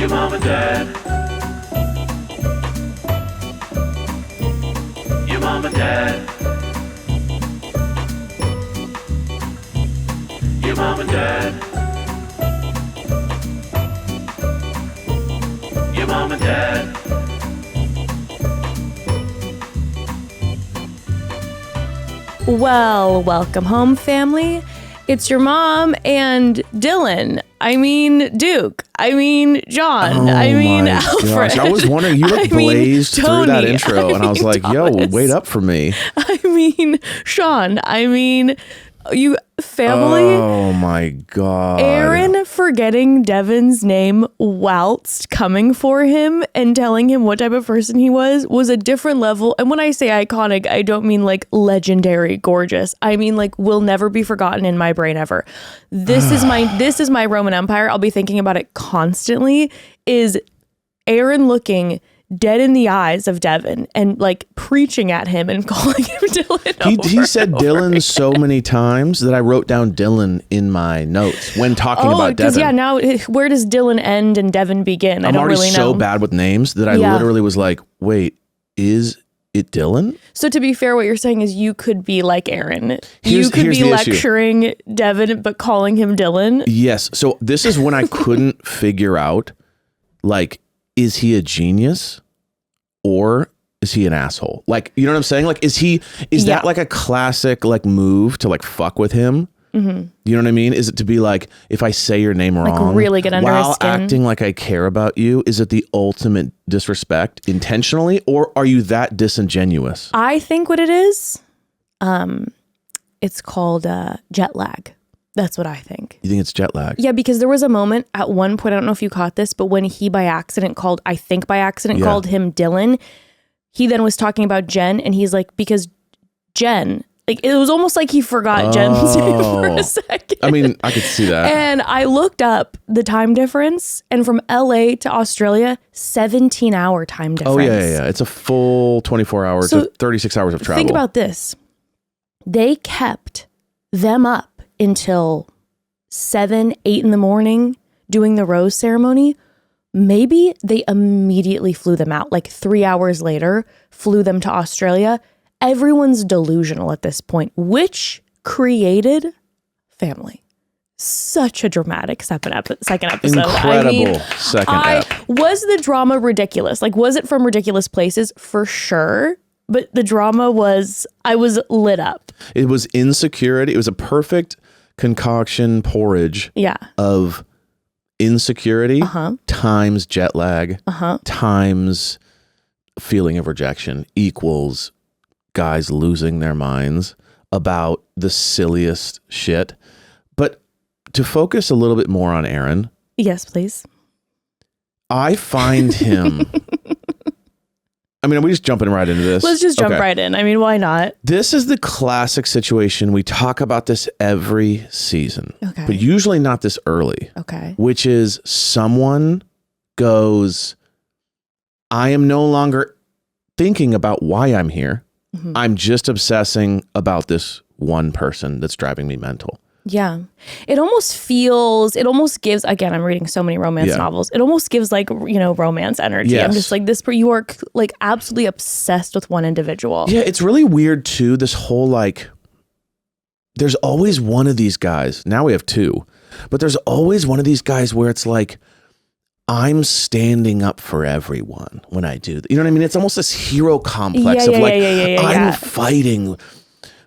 Your mom and dad. Your mom and dad. Your mom and dad. Your mom and dad. Well, welcome home, family. It's your mom and Dylan. I mean, Duke. I mean, John. I mean, Alfred. Gosh. I was wondering, you like blazed through that intro, and I was like, yo, wait up for me. I mean, Sean. I mean, you family. Oh my God. Aaron forgetting Devin's name whilst coming for him and telling him what type of person he was a different level. And when I say iconic, I don't mean like legendary, gorgeous. I mean like will never be forgotten in my brain ever. This is my Roman Empire. I'll be thinking about it constantly. Is Aaron looking dead in the eyes of Devin and like preaching at him and calling him Dylan. He said Dylan so many times that I wrote down Dylan in my notes when talking about Devin. Yeah, now where does Dylan end and Devin begin? I don't really know. I'm already so bad with names that I literally was like, wait, is it Dylan? So to be fair, what you're saying is you could be like Aaron. Here's you could be the lecturing issue. Devin but calling him Dylan. Yes. So this is when I couldn't figure out, like, is he a genius or is he an asshole? Like, you know what I'm saying? Like, is that like a classic like move to like fuck with him? Mm-hmm. You know what I mean? Is it to be like, if I say your name wrong, really get under his while skin? acting like I care about you, is it the ultimate disrespect intentionally, or are you that disingenuous? I think what it is, it's called jet lag. That's what I think. You think it's jet lag? Yeah, because there was a moment at one point, I don't know if you caught this, but when he by accident called him Dylan, he then was talking about Jenn, and he's like, because Jenn, like it was almost like he forgot Jenn's name for a second. I mean, I could see that. And I looked up the time difference, and from LA to Australia, 17-hour time difference. Oh, yeah. It's a full 24 hours, So 36 hours of travel. Think about this. They kept them up until 7, 8 in the morning doing the rose ceremony. Maybe they immediately flew them out. Like 3 hours later, flew them to Australia. Everyone's delusional at this point, which created family. Such a dramatic second episode. Incredible second ep. Was the drama ridiculous? Like, was it from ridiculous places? For sure. But the drama was, I was lit up. It was insecurity. It was a perfect concoction porridge of insecurity times jet lag times feeling of rejection equals guys losing their minds about the silliest shit. But to focus a little bit more on Aaron. Yes, please. I find him... I mean, are we just jumping right into this? Let's just jump right in. I mean, why not? This is the classic situation. We talk about this every season, but usually not this early. Okay. Which is someone goes, I am no longer thinking about why I'm here. Mm-hmm. I'm just obsessing about this one person that's driving me mental. Yeah. It almost gives, again, I'm reading so many romance novels. It almost gives like, romance energy. Yes. I'm just like, you are like absolutely obsessed with one individual. Yeah. It's really weird too. This whole like, there's always one of these guys. Now we have two, but there's always one of these guys where it's like, I'm standing up for everyone when I do that. You know what I mean? It's almost this hero complex of I'm fighting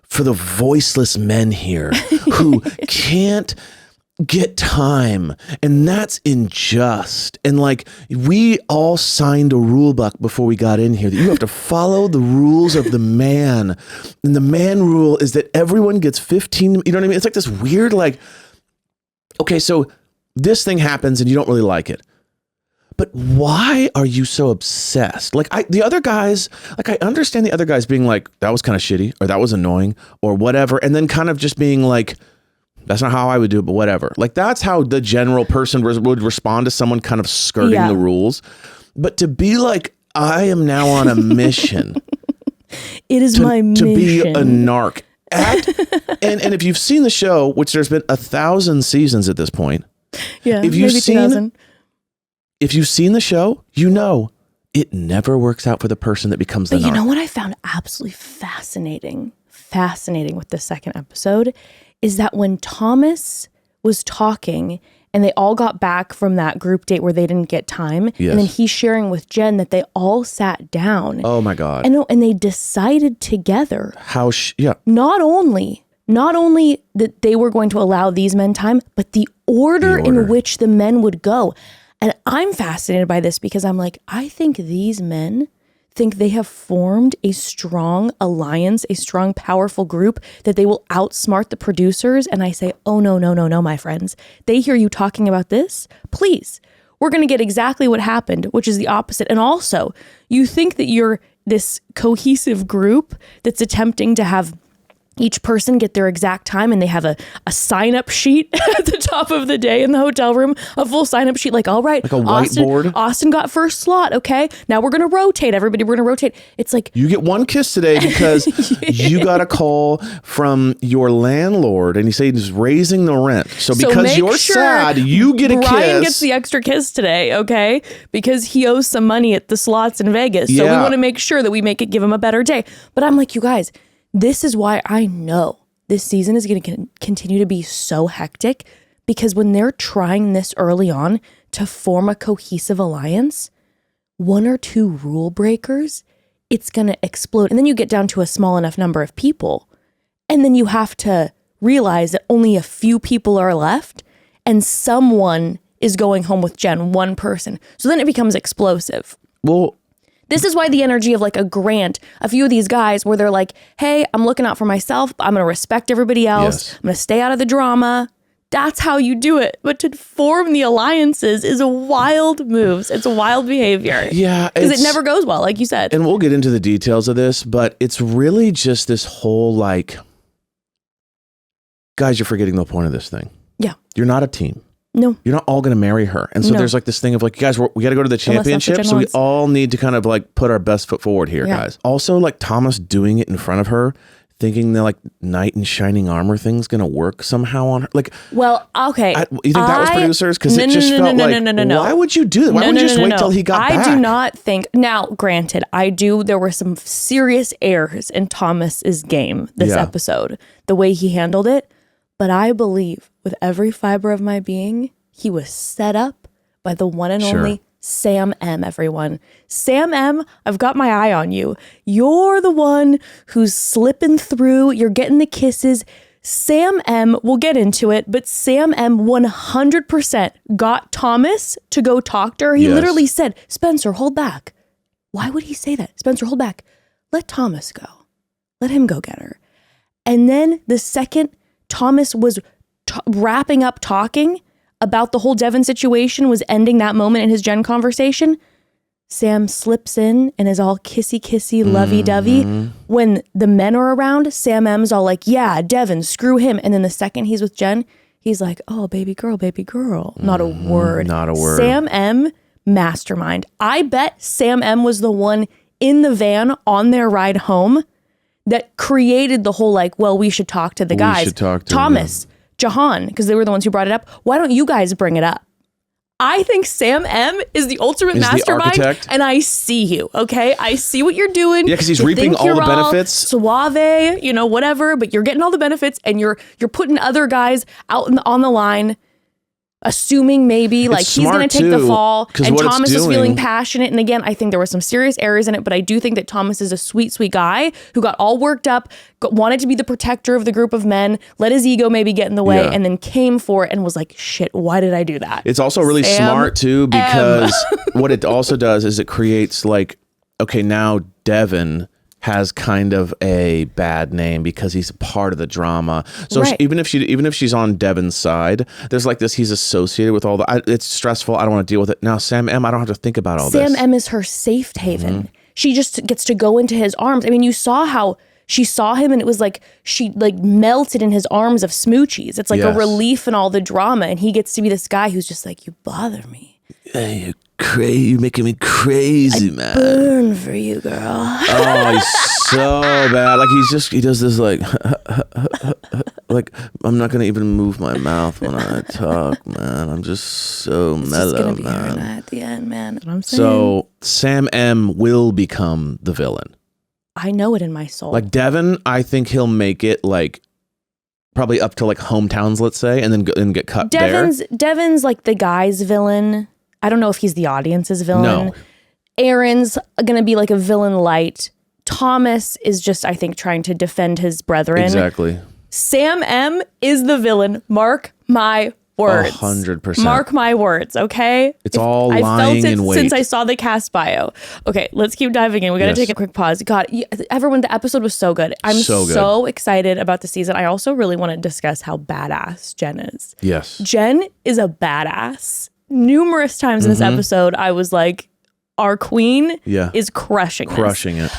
for the voiceless men here who can't get time, and that's unjust. And like, we all signed a rule book before we got in here that you have to follow the rules of the man, and the man rule is that everyone gets 15. You know what I mean? It's like this weird, like, okay, so this thing happens and you don't really like it, but why are you so obsessed? Like the other guys, like I understand the other guys being like, that was kind of shitty, or that was annoying, or whatever. And then kind of just being like, that's not how I would do it, but whatever. Like that's how the general person would respond to someone kind of skirting the rules. But to be like, I am now on a mission. It is my mission. To be a narc. And if you've seen the show, which there's been 1,000 seasons at this point. Yeah, if you've maybe seen 2,000. if you've seen the show, you know it never works out for the person that becomes the narc. But you know what I found absolutely fascinating with the second episode is that when Thomas was talking and they all got back from that group date where they didn't get time, Yes. and then he's sharing with Jenn that they all sat down. Oh my God. And they decided together. Not only that they were going to allow these men time, but the order in which the men would go. And I'm fascinated by this because I'm like, I think these men think they have formed a strong alliance, a strong, powerful group that they will outsmart the producers. And I say, oh, no, my friends. They hear you talking about this? Please. We're going to get exactly what happened, which is the opposite. And also, you think that you're this cohesive group that's attempting to have each person get their exact time, and they have a sign-up sheet at the top of the day in the hotel room, a full sign-up sheet, like, all right, like a whiteboard. Austin got first slot, okay? Now we're going to rotate, everybody, we're going to rotate. It's like, you get one kiss today because you got a call from your landlord, and he said he's raising the rent. So because you're sad, you get a kiss. Brian gets the extra kiss today, okay? Because he owes some money at the slots in Vegas. So we want to make sure that we give him a better day. But I'm like, you guys, this is why I know this season is going to continue to be so hectic, because when they're trying this early on to form a cohesive alliance, one or two rule breakers, it's going to explode. And then you get down to a small enough number of people, and then you have to realize that only a few people are left and someone is going home with Jenn, one person. So then it becomes explosive. Well, this is why the energy of like a Grant, a few of these guys where they're like, hey, I'm looking out for myself, but I'm going to respect everybody else. Yes. I'm going to stay out of the drama. That's how you do it. But to form the alliances is a wild moves. It's a wild behavior. Yeah. Because it never goes well, like you said. And we'll get into the details of this, but it's really just this whole like, guys, you're forgetting the point of this thing. Yeah. You're not a team. No. You're not all going to marry her. And so there's like this thing of like, guys, we got to go to the championship. So we all need to kind of like put our best foot forward here, guys. Also, like Thomas doing it in front of her, thinking the like knight in shining armor thing's going to work somehow on her. Like, well, okay. You think that was producers? Because it just felt like, why would you do that? Why would you just wait till he got back? I do not think, now granted, there were some serious errors in Thomas's game this episode, the way he handled it. But I believe with every fiber of my being, he was set up by the one and only Sam M, everyone. Sam M, I've got my eye on you. You're the one who's slipping through. You're getting the kisses. Sam M, we'll get into it, but Sam M 100% got Thomas to go talk to her. He literally said, Spencer, hold back. Why would he say that? Spencer, hold back. Let Thomas go. Let him go get her. And then the second Thomas was wrapping up talking about the whole Devin situation, was ending that moment in his Jenn conversation, Sam slips in and is all kissy, lovey-dovey. When the men are around, Sam M's all like, yeah, Devin, screw him. And then the second he's with Jenn, he's like, oh, baby girl. Not a word. Not a word. Sam M, mastermind. I bet Sam M was the one in the van on their ride home that created the whole like, well, we should talk to the guys. Should talk to Thomas, Jahan, because they were the ones who brought it up. Why don't you guys bring it up? I think Sam M is the ultimate mastermind, and I see you, okay? I see what you're doing. Yeah, because he's reaping all the benefits. Suave, whatever, but you're getting all the benefits, and you're putting other guys out on the line, assuming maybe like he's going to take the fall, and Thomas is feeling passionate. And again, I think there were some serious errors in it, but I do think that Thomas is a sweet, sweet guy who got all worked up, wanted to be the protector of the group of men, let his ego maybe get in the way, and then came for it and was like, shit, why did I do that? It's also really smart too, because what it also does is it creates like, okay, now Devin has kind of a bad name because he's part of the drama. So even if she's on Devin's side, there's like this, he's associated with all the, it's stressful. I don't want to deal with it. Now Sam M, I don't have to think about all this. Sam M is her safe haven. She just gets to go into his arms. I mean, you saw how she saw him and it was like, she like melted in his arms of smoochies. It's like a relief in all the drama. And he gets to be this guy who's just like, you bother me. Hey, crazy. You're making me crazy, man. Burn for you, girl. Oh, he's so bad. Like he does this like I'm not gonna even move my mouth when I talk, man. I'm just so It's mellow, just gonna be man. at the end, man. What I'm saying. So Sam M will become the villain. I know it in my soul. Like Devin, I think he'll make it like probably up to like hometowns, let's say, and then get cut Devin's like the guy's villain. I don't know if he's the audience's villain. No. Aaron's gonna be like a villain light. Thomas is just, I think, trying to defend his brethren. Exactly. Sam M is the villain. Mark my words. 100%. Mark my words, okay? It's all I lying felt it in wait. since I saw the cast bio. Okay, let's keep diving in. We got to take a quick pause. God, everyone, the episode was so good. I'm so excited about the season. I also really want to discuss how badass Jenn is. Yes. Jenn is a badass. Numerous times in this episode, I was like, our queen is crushing it.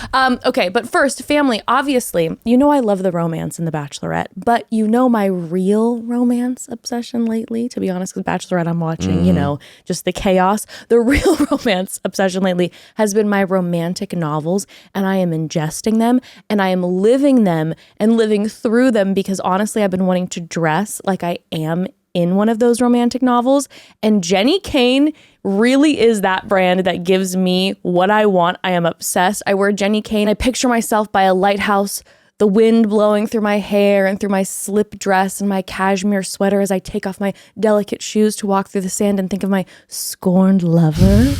Okay, but first, family, obviously, you know I love the romance in The Bachelorette, but you know my real romance obsession lately, to be honest, because Bachelorette I'm watching, you know, just the chaos. The real romance obsession lately has been my romantic novels, and I am ingesting them, and I am living them and living through them because honestly, I've been wanting to dress like I am in one of those romantic novels. And Jenny Kane really is that brand that gives me what I want. I am obsessed. I wear Jenny Kane. I picture myself by a lighthouse, the wind blowing through my hair and through my slip dress and my cashmere sweater as I take off my delicate shoes to walk through the sand and think of my scorned lover.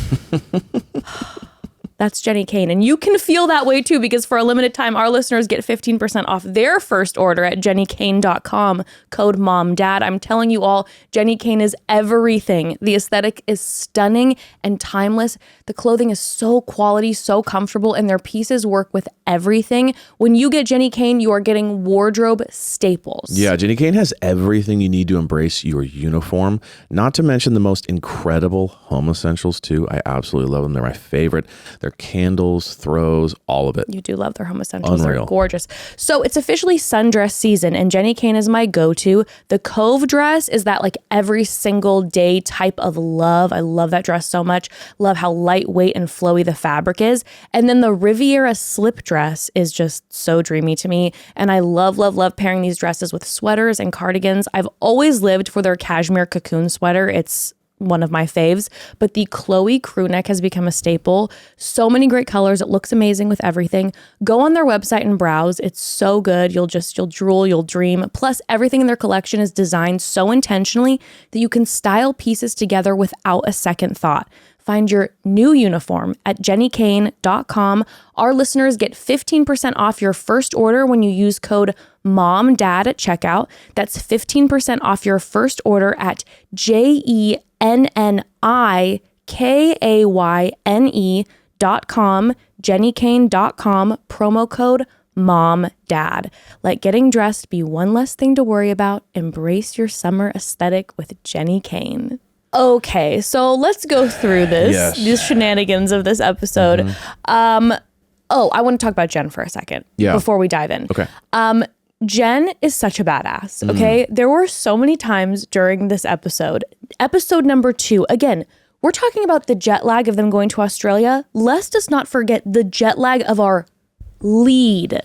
That's Jenny Kane. And you can feel that way too, because for a limited time, our listeners get 15% off their first order at jennykane.com, code MOMDAD. I'm telling you all, Jenny Kane is everything. The aesthetic is stunning and timeless. The clothing is so quality, so comfortable, and their pieces work with everything. When you get Jenny Kane, you are getting wardrobe staples. Yeah, Jenny Kane has everything you need to embrace your uniform, not to mention the most incredible home essentials too. I absolutely love them. They're my favorite. Their candles, throws, all of it. You do love their home essentials. Unreal. They're gorgeous. So it's officially sundress season, and Jenny Kane is my go-to. The Cove dress is that like every single day type of love. I love that dress so much. Love how lightweight and flowy the fabric is. And then the Riviera slip dress is just so dreamy to me. And I love, love, love pairing these dresses with sweaters and cardigans. I've always lived for their cashmere cocoon sweater. It's one of my faves, but the Chloe crew neck has become a staple. So many great colors. It looks amazing with everything. Go on their website and browse. It's so good. You'll drool, you'll dream. Plus, everything in their collection is designed so intentionally that you can style pieces together without a second thought. Find your new uniform at jennykane.com. Our listeners get 15% off your first order when you use code MOMDAD at checkout. That's 15% off your first order at jennykayne.com, jennykane.com, promo code MOMDAD. Let getting dressed be one less thing to worry about. Embrace your summer aesthetic with Jenny Kane. Okay, so let's go through these shenanigans of this episode. I want to talk about Jenn for a second before we dive in. Okay. Jenn is such a badass, okay? There were so many times during this episode number 2, again, we're talking about the jet lag of them going to Australia. Let's just not forget the jet lag of our lead.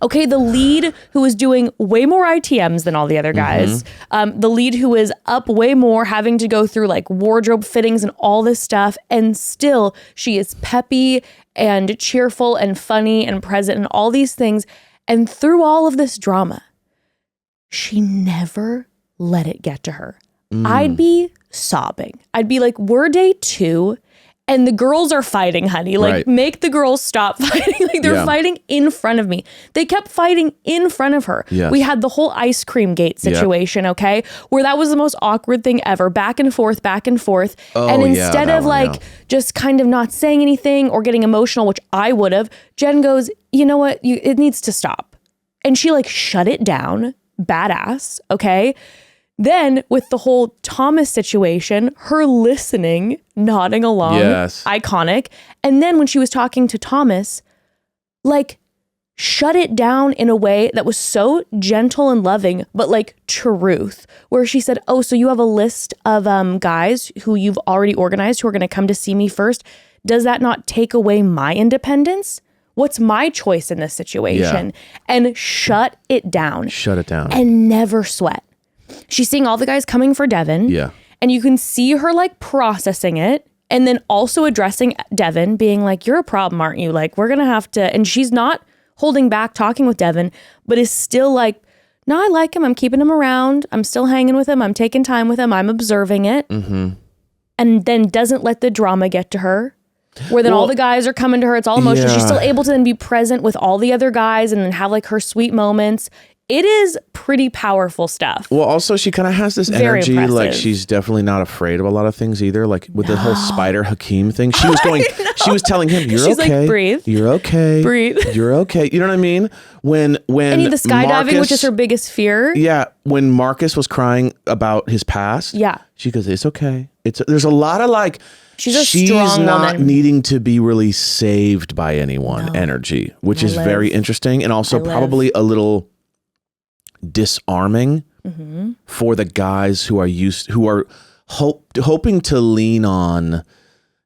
Okay, the lead who is doing way more ITMs than all the other guys. The lead who is up way more, having to go through like wardrobe fittings and all this stuff. And still, she is peppy and cheerful and funny and present and all these things. And through all of this drama, she never let it get to her. I'd be sobbing. I'd be like, we're day 2. And the girls are fighting, honey. Like, make the girls stop fighting. Like, they're fighting in front of me. They kept fighting in front of her. Yes. We had the whole ice cream gate situation, okay? Where that was the most awkward thing ever. Back and forth, back and forth. And instead of just kind of not saying anything or getting emotional, which I would have, Jenn goes, you know what? It needs to stop. And she like shut it down. Badass, okay? Then with the whole Thomas situation, her listening, nodding along, iconic. And then when she was talking to Thomas, like shut it down in a way that was so gentle and loving, but like truth, where she said, oh, so you have a list of guys who you've already organized who are going to come to see me first. Does that not take away my independence? What's my choice in this situation? Yeah. And shut it down. Shut it down. And never sweat. She's seeing all the guys coming for Devin. Yeah. And you can see her like processing it. And then also addressing Devin, being like, you're a problem, aren't you? Like, we're going to have to, and she's not holding back talking with Devin, but is still like, no, I like him. I'm keeping him around. I'm still hanging with him. I'm taking time with him. I'm observing it. Mm-hmm. And then doesn't let the drama get to her, where then all the guys are coming to her. It's all emotional. Yeah. She's still able to then be present with all the other guys and then have like her sweet moments. It is pretty powerful stuff. Well, also she kind of has this Very energy, impressive. like she's definitely not afraid of a lot of things either. Like with the whole Spider Hakeem thing, she was going, she was telling him, "You're she's okay, like, breathe, you're okay, breathe, you're okay." You know what I mean? When and the skydiving, Marcus, which is her biggest fear. Yeah, when Marcus was crying about his past, yeah, she goes, "It's okay." There's a lot of like. She's strong not woman. needing to be really saved by anyone energy, which is very interesting and also probably a little disarming for the guys who are hoping to lean on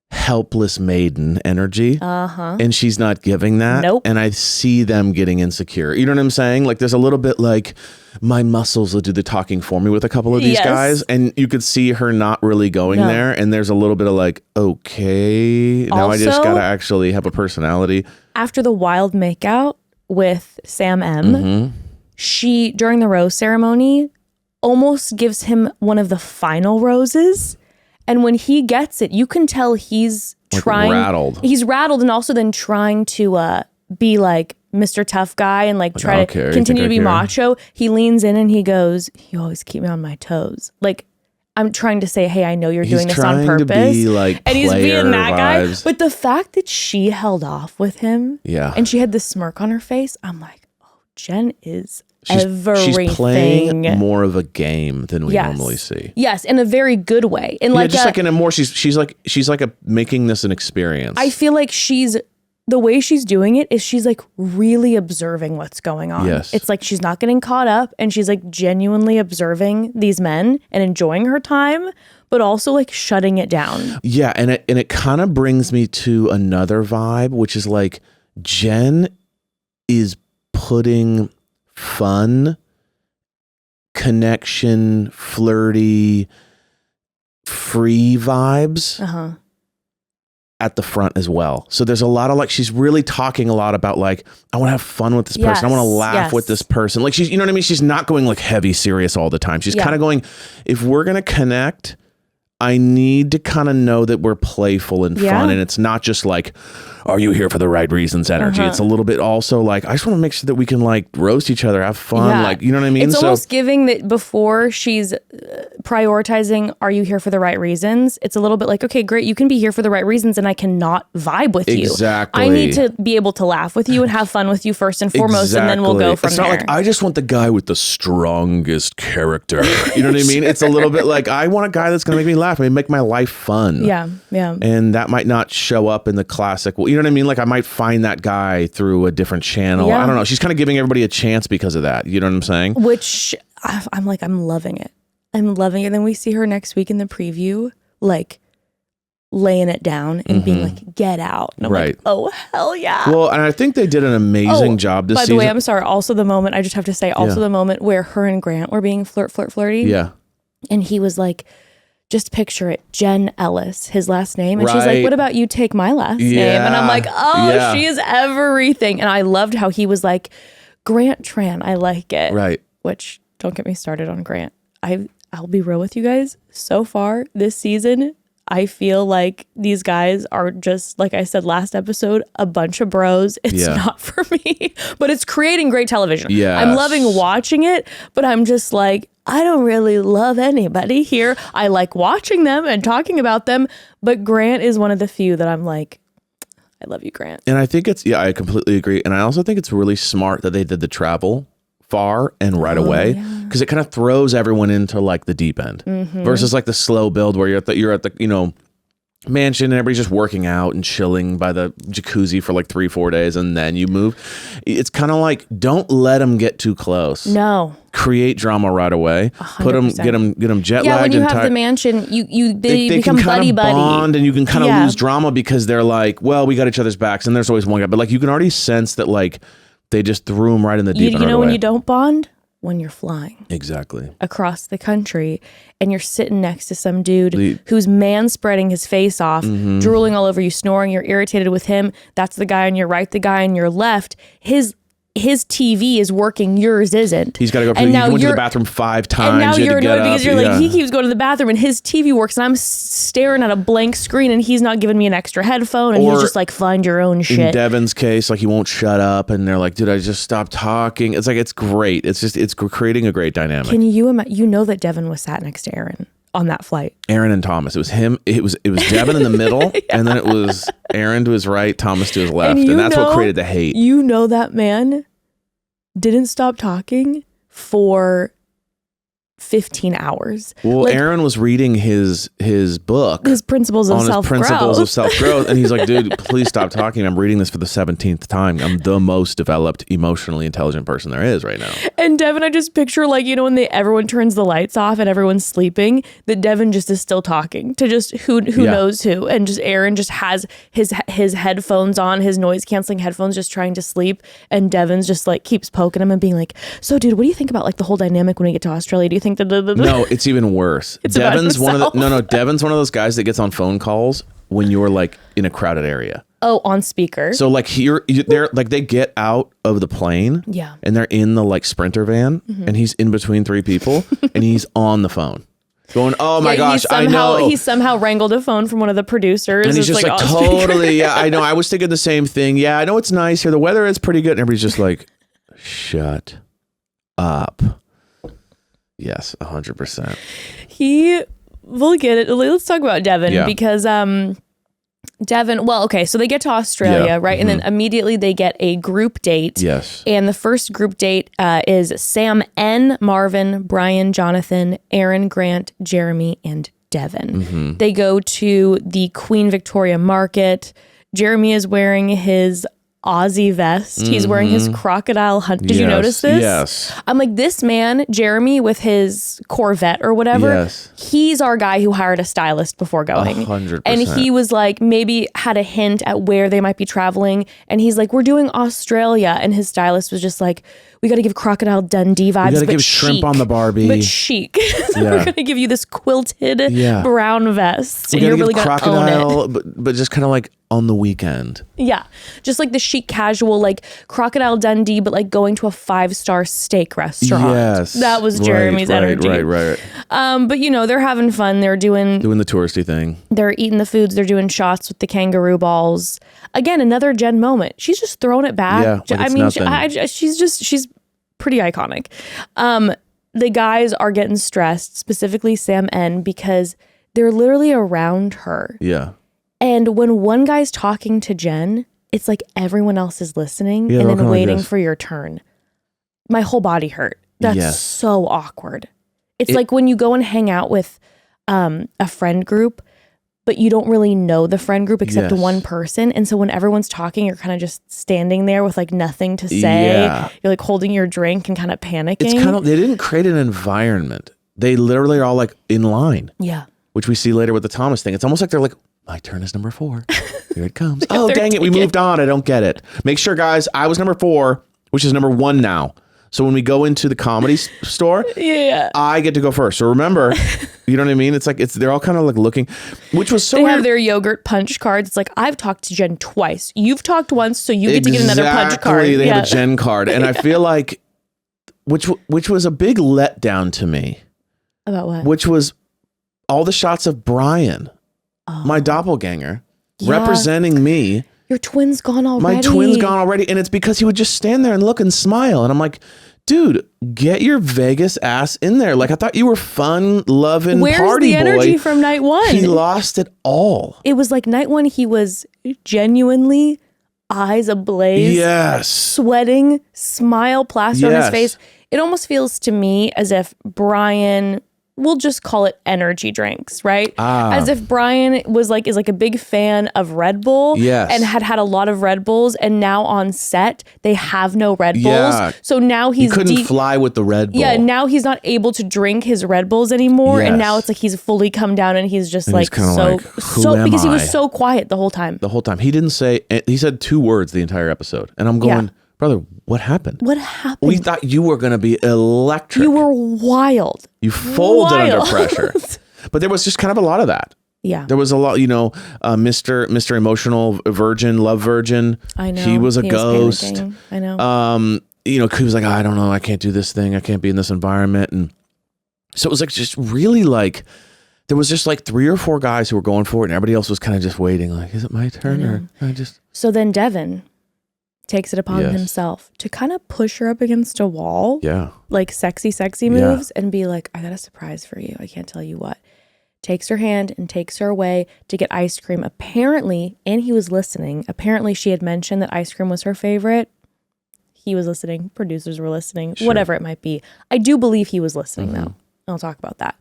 helpless maiden energy, and she's not giving that. Nope. And I see them getting insecure. You know what I'm saying? Like there's a little bit like my muscles will do the talking for me with a couple of these guys, and you could see her not really going there. And there's a little bit of like, okay, now I just gotta actually have a personality. After the wild makeout with Sam M, she, during the rose ceremony, almost gives him one of the final roses. And when he gets it, you can tell he's like rattled. He's rattled and also then trying to be like Mr. Tough Guy and like try to continue to be macho. He leans in and he goes, "You always keep me on my toes." Like, I'm trying to say, hey, I know you're doing this on purpose. To be like and he's being that vibes. guy. But the fact that she held off with him and she had the smirk on her face, I'm like, oh, Jenn is everything. She's playing more of a game than we normally see. Yes, in a very good way. And like just like in a more, she's like making this an experience. I feel like the way she's doing it is she's like really observing what's going on. Yes. It's like she's not getting caught up and she's like genuinely observing these men and enjoying her time, but also like shutting it down. Yeah, and it kind of brings me to another vibe, which is like Jenn is putting fun, connection, flirty, free vibes at the front as well. So there's a lot of like, she's really talking a lot about like, I want to have fun with this person. I want to laugh with this person. Like she's, you know what I mean? She's not going like heavy serious all the time. She's kind of going, if we're going to connect, I need to kind of know that we're playful and fun, and it's not just like, are you here for the right reasons energy? It's a little bit also like, I just want to make sure that we can like roast each other, have fun. Like, you know what I mean? It's almost giving that before she's prioritizing, are you here for the right reasons? It's a little bit like, okay, great. You can be here for the right reasons and I cannot vibe with you. Exactly. I need to be able to laugh with you and have fun with you first and foremost, and then we'll go from there. It's not like, I just want the guy with the strongest character. You know what I mean? It's a little bit like, I want a guy that's going to make me laugh. I mean, make my life fun. Yeah. And that might not show up in the classic, well, you know what I mean? Like I might find that guy through a different channel. I don't know. She's kind of giving everybody a chance because of that. You know what I'm saying? Which I'm like, I'm loving it. I'm loving it. Then we see her next week in the preview, like laying it down and being like, get out. And I'm like, oh, hell yeah. Well, and I think they did an amazing job this season. By the way, I'm sorry. Also the moment, I just have to say, the moment where her and Grant were being flirty. Yeah. And he was like, just picture it, Jenn Ellis, his last name. And she's like, what about you take my last name? And I'm like, oh, she is everything. And I loved how he was like, Grant Tran, I like it. Right. Which, don't get me started on Grant. I'll be real with you guys. So far this season, I feel like these guys are just, like I said last episode, a bunch of bros. It's not for me, but it's creating great television. Yes. I'm loving watching it, but I'm just like, I don't really love anybody here. I like watching them and talking about them, but Grant is one of the few that I'm like, I love you, Grant. And I think I completely agree. And I also think it's really smart that they did the travel far and right away, because it kind of throws everyone into like the deep end versus like the slow build where you're at the, you know, mansion and everybody's just working out and chilling by the jacuzzi for like 3-4 days and then you move. It's kind of like, don't let them get too close. No. Create drama right away. 100%. Put them, get them jet lagged. Yeah, when you have the mansion, they become buddy bond, and you can kind of lose drama because they're like, well, we got each other's backs, and there's always one guy, but like you can already sense that like they just threw him right in the deep end. You know when you don't bond? When you're flying. Exactly. Across the country and you're sitting next to some dude who's man-spreading his face off, drooling all over you, snoring, you're irritated with him. That's the guy on your right, the guy on your left. His TV is working, yours isn't. He's got to go. He went to the bathroom 5 times. And now you're annoyed because you're like, he keeps going to the bathroom and his TV works and I'm staring at a blank screen and he's not giving me an extra headphone and he's just like, find your own shit. In Devin's case, like he won't shut up and they're like, dude, I just stopped talking. It's like, it's great. It's creating a great dynamic. Can you imagine? You know that Devin was sat next to Aaron on that flight. Aaron and Thomas. It was him. It was Devin in the middle, and then it was Aaron to his right, Thomas to his left, and that's what created the hate. You know that man didn't stop talking for 15 hours. Well, like, Aaron was reading his book, his principles of self-growth, and he's like, dude, please stop talking. I'm reading this for the 17th time. I'm the most developed, emotionally intelligent person there is right now. And Devin, I just picture like, you know, when everyone turns the lights off and everyone's sleeping, that Devin just is still talking to just who knows who, and just Aaron just has his headphones on, his noise canceling headphones, just trying to sleep, and Devin's just like keeps poking him and being like, so dude, what do you think about like the whole dynamic when we get to Australia? Do you think that No, it's even worse. Devin's one of Devin's one of those guys that gets on phone calls when you're like in a crowded area. Oh, on speaker. So like they're like, they get out of the plane, and they're in the like Sprinter van, and he's in between 3 people, and he's on the phone. Going, oh my gosh, I know. He somehow wrangled a phone from one of the producers. And he's just like totally, yeah, I know. I was thinking the same thing. Yeah, I know it's nice here. The weather is pretty good. And everybody's just like, shut up. Yes, 100%. We'll get it. Let's talk about Devin because Devin, well, okay, so they get to Australia, right? And then immediately they get a group date. Yes. And the first group date is Sam N, Marvin, Brian, Jonathan, Aaron, Grant, Jeremy, and Devin. They go to the Queen Victoria Market. Jeremy is wearing his Aussie vest. He's wearing his crocodile hunt. Did you notice this? Yes. I'm like, this man, Jeremy, with his Corvette or whatever, he's our guy who hired a stylist before going. 100%. And he was like, maybe had a hint at where they might be traveling. And he's like, we're doing Australia. And his stylist was just like, we got to give Crocodile Dundee vibes, we gotta but give chic, shrimp on the Barbie. But chic. So we're going to give you this quilted brown vest. We and you're really going to own it. But just kind of like on the weekend. Yeah. Just like the chic casual, like Crocodile Dundee, but like going to a 5-star steak restaurant. Yes. That was Jeremy's energy. Right. But you know, they're having fun. They're doing the touristy thing. They're eating the foods. They're doing shots with the kangaroo balls. Again, another Jenn moment. She's just throwing it back. Yeah, like I mean, she's pretty iconic. The guys are getting stressed, specifically Sam N, because they're literally around her. Yeah. And when one guy's talking to Jenn, it's like everyone else is listening and then waiting for your turn. My whole body hurt. That's so awkward. It's like when you go and hang out with a friend group, but you don't really know the friend group except one person. And so when everyone's talking, you're kind of just standing there with like nothing to say. Yeah. You're like holding your drink and kind of panicking. It's kind of, they didn't create an environment. They literally are all like in line. Yeah. Which we see later with the Thomas thing. It's almost like they're like, my turn is number 4. Here it comes. Oh, dang it. We moved on. I don't get it. Make sure, guys, I was number 4, which is number 1 now. So when we go into the comedy store, I get to go first. So remember, you know what I mean? It's like, they're all kind of like looking, which was so They weird. have their yogurt punch cards. It's like, I've talked to Jenn twice. You've talked once, so you get to get another punch card. They have a Jenn card. And I feel like, which was a big letdown to me. About what? Which was all the shots of Brian, my doppelganger, representing me. Your twin's gone already. My twin's gone already. And it's because he would just stand there and look and smile. And I'm like, dude, get your Vegas ass in there. Like, I thought you were fun, loving, Where's party boy. Where's the energy from night 1? He lost it all. It was like night 1, he was genuinely eyes ablaze. Yes. Sweating, smile plastered on his face. It almost feels to me as if Brian we'll just call it energy drinks, right? Ah. As if Brian is like a big fan of Red Bull Yes. and had a lot of Red Bulls, and now on set they have no Red Bulls. Yeah. So now He couldn't fly with the Red Bull. Yeah, now he's not able to drink his Red Bulls anymore, and Yes. now it's like he's fully come down and he's just And like he's kinda so like, who am because he I? was so quiet the whole time. The whole time. He didn't say, he said 2 words the entire episode. And I'm going, brother, what happened? What happened? We thought you were going to be electric. You were wild. You folded under Wild. pressure. But there was just kind of a lot of that. Yeah. There was a lot, Mr. Emotional Virgin, Love Virgin. I know. He was a He ghost. panicking. I know. He was like, I don't know. I can't do this thing. I can't be in this environment. And so it was like, just really like, there was just like 3 or 4 guys who were going for it, and everybody else was kind of just waiting. Like, is it my turn or I just... So then Devin takes it upon Yes. himself to kind of push her up against a wall, Yeah. like sexy moves, and be like, I got a surprise for you. I can't tell you what. Takes her hand and takes her away to get ice cream. Apparently, and he was listening. Apparently, she had mentioned that ice cream was her favorite. He was listening. Producers were listening. Sure. Whatever it might be. I do believe he was listening, though. I'll talk about that.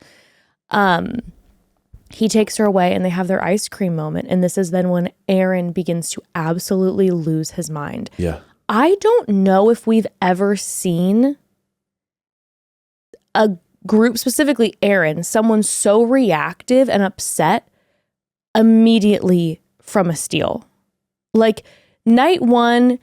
He takes her away and they have their ice cream moment. And this is then when Aaron begins to absolutely lose his mind. Yeah. I don't know if we've ever seen a group, specifically Aaron, someone so reactive and upset immediately from a steal. Like night 1,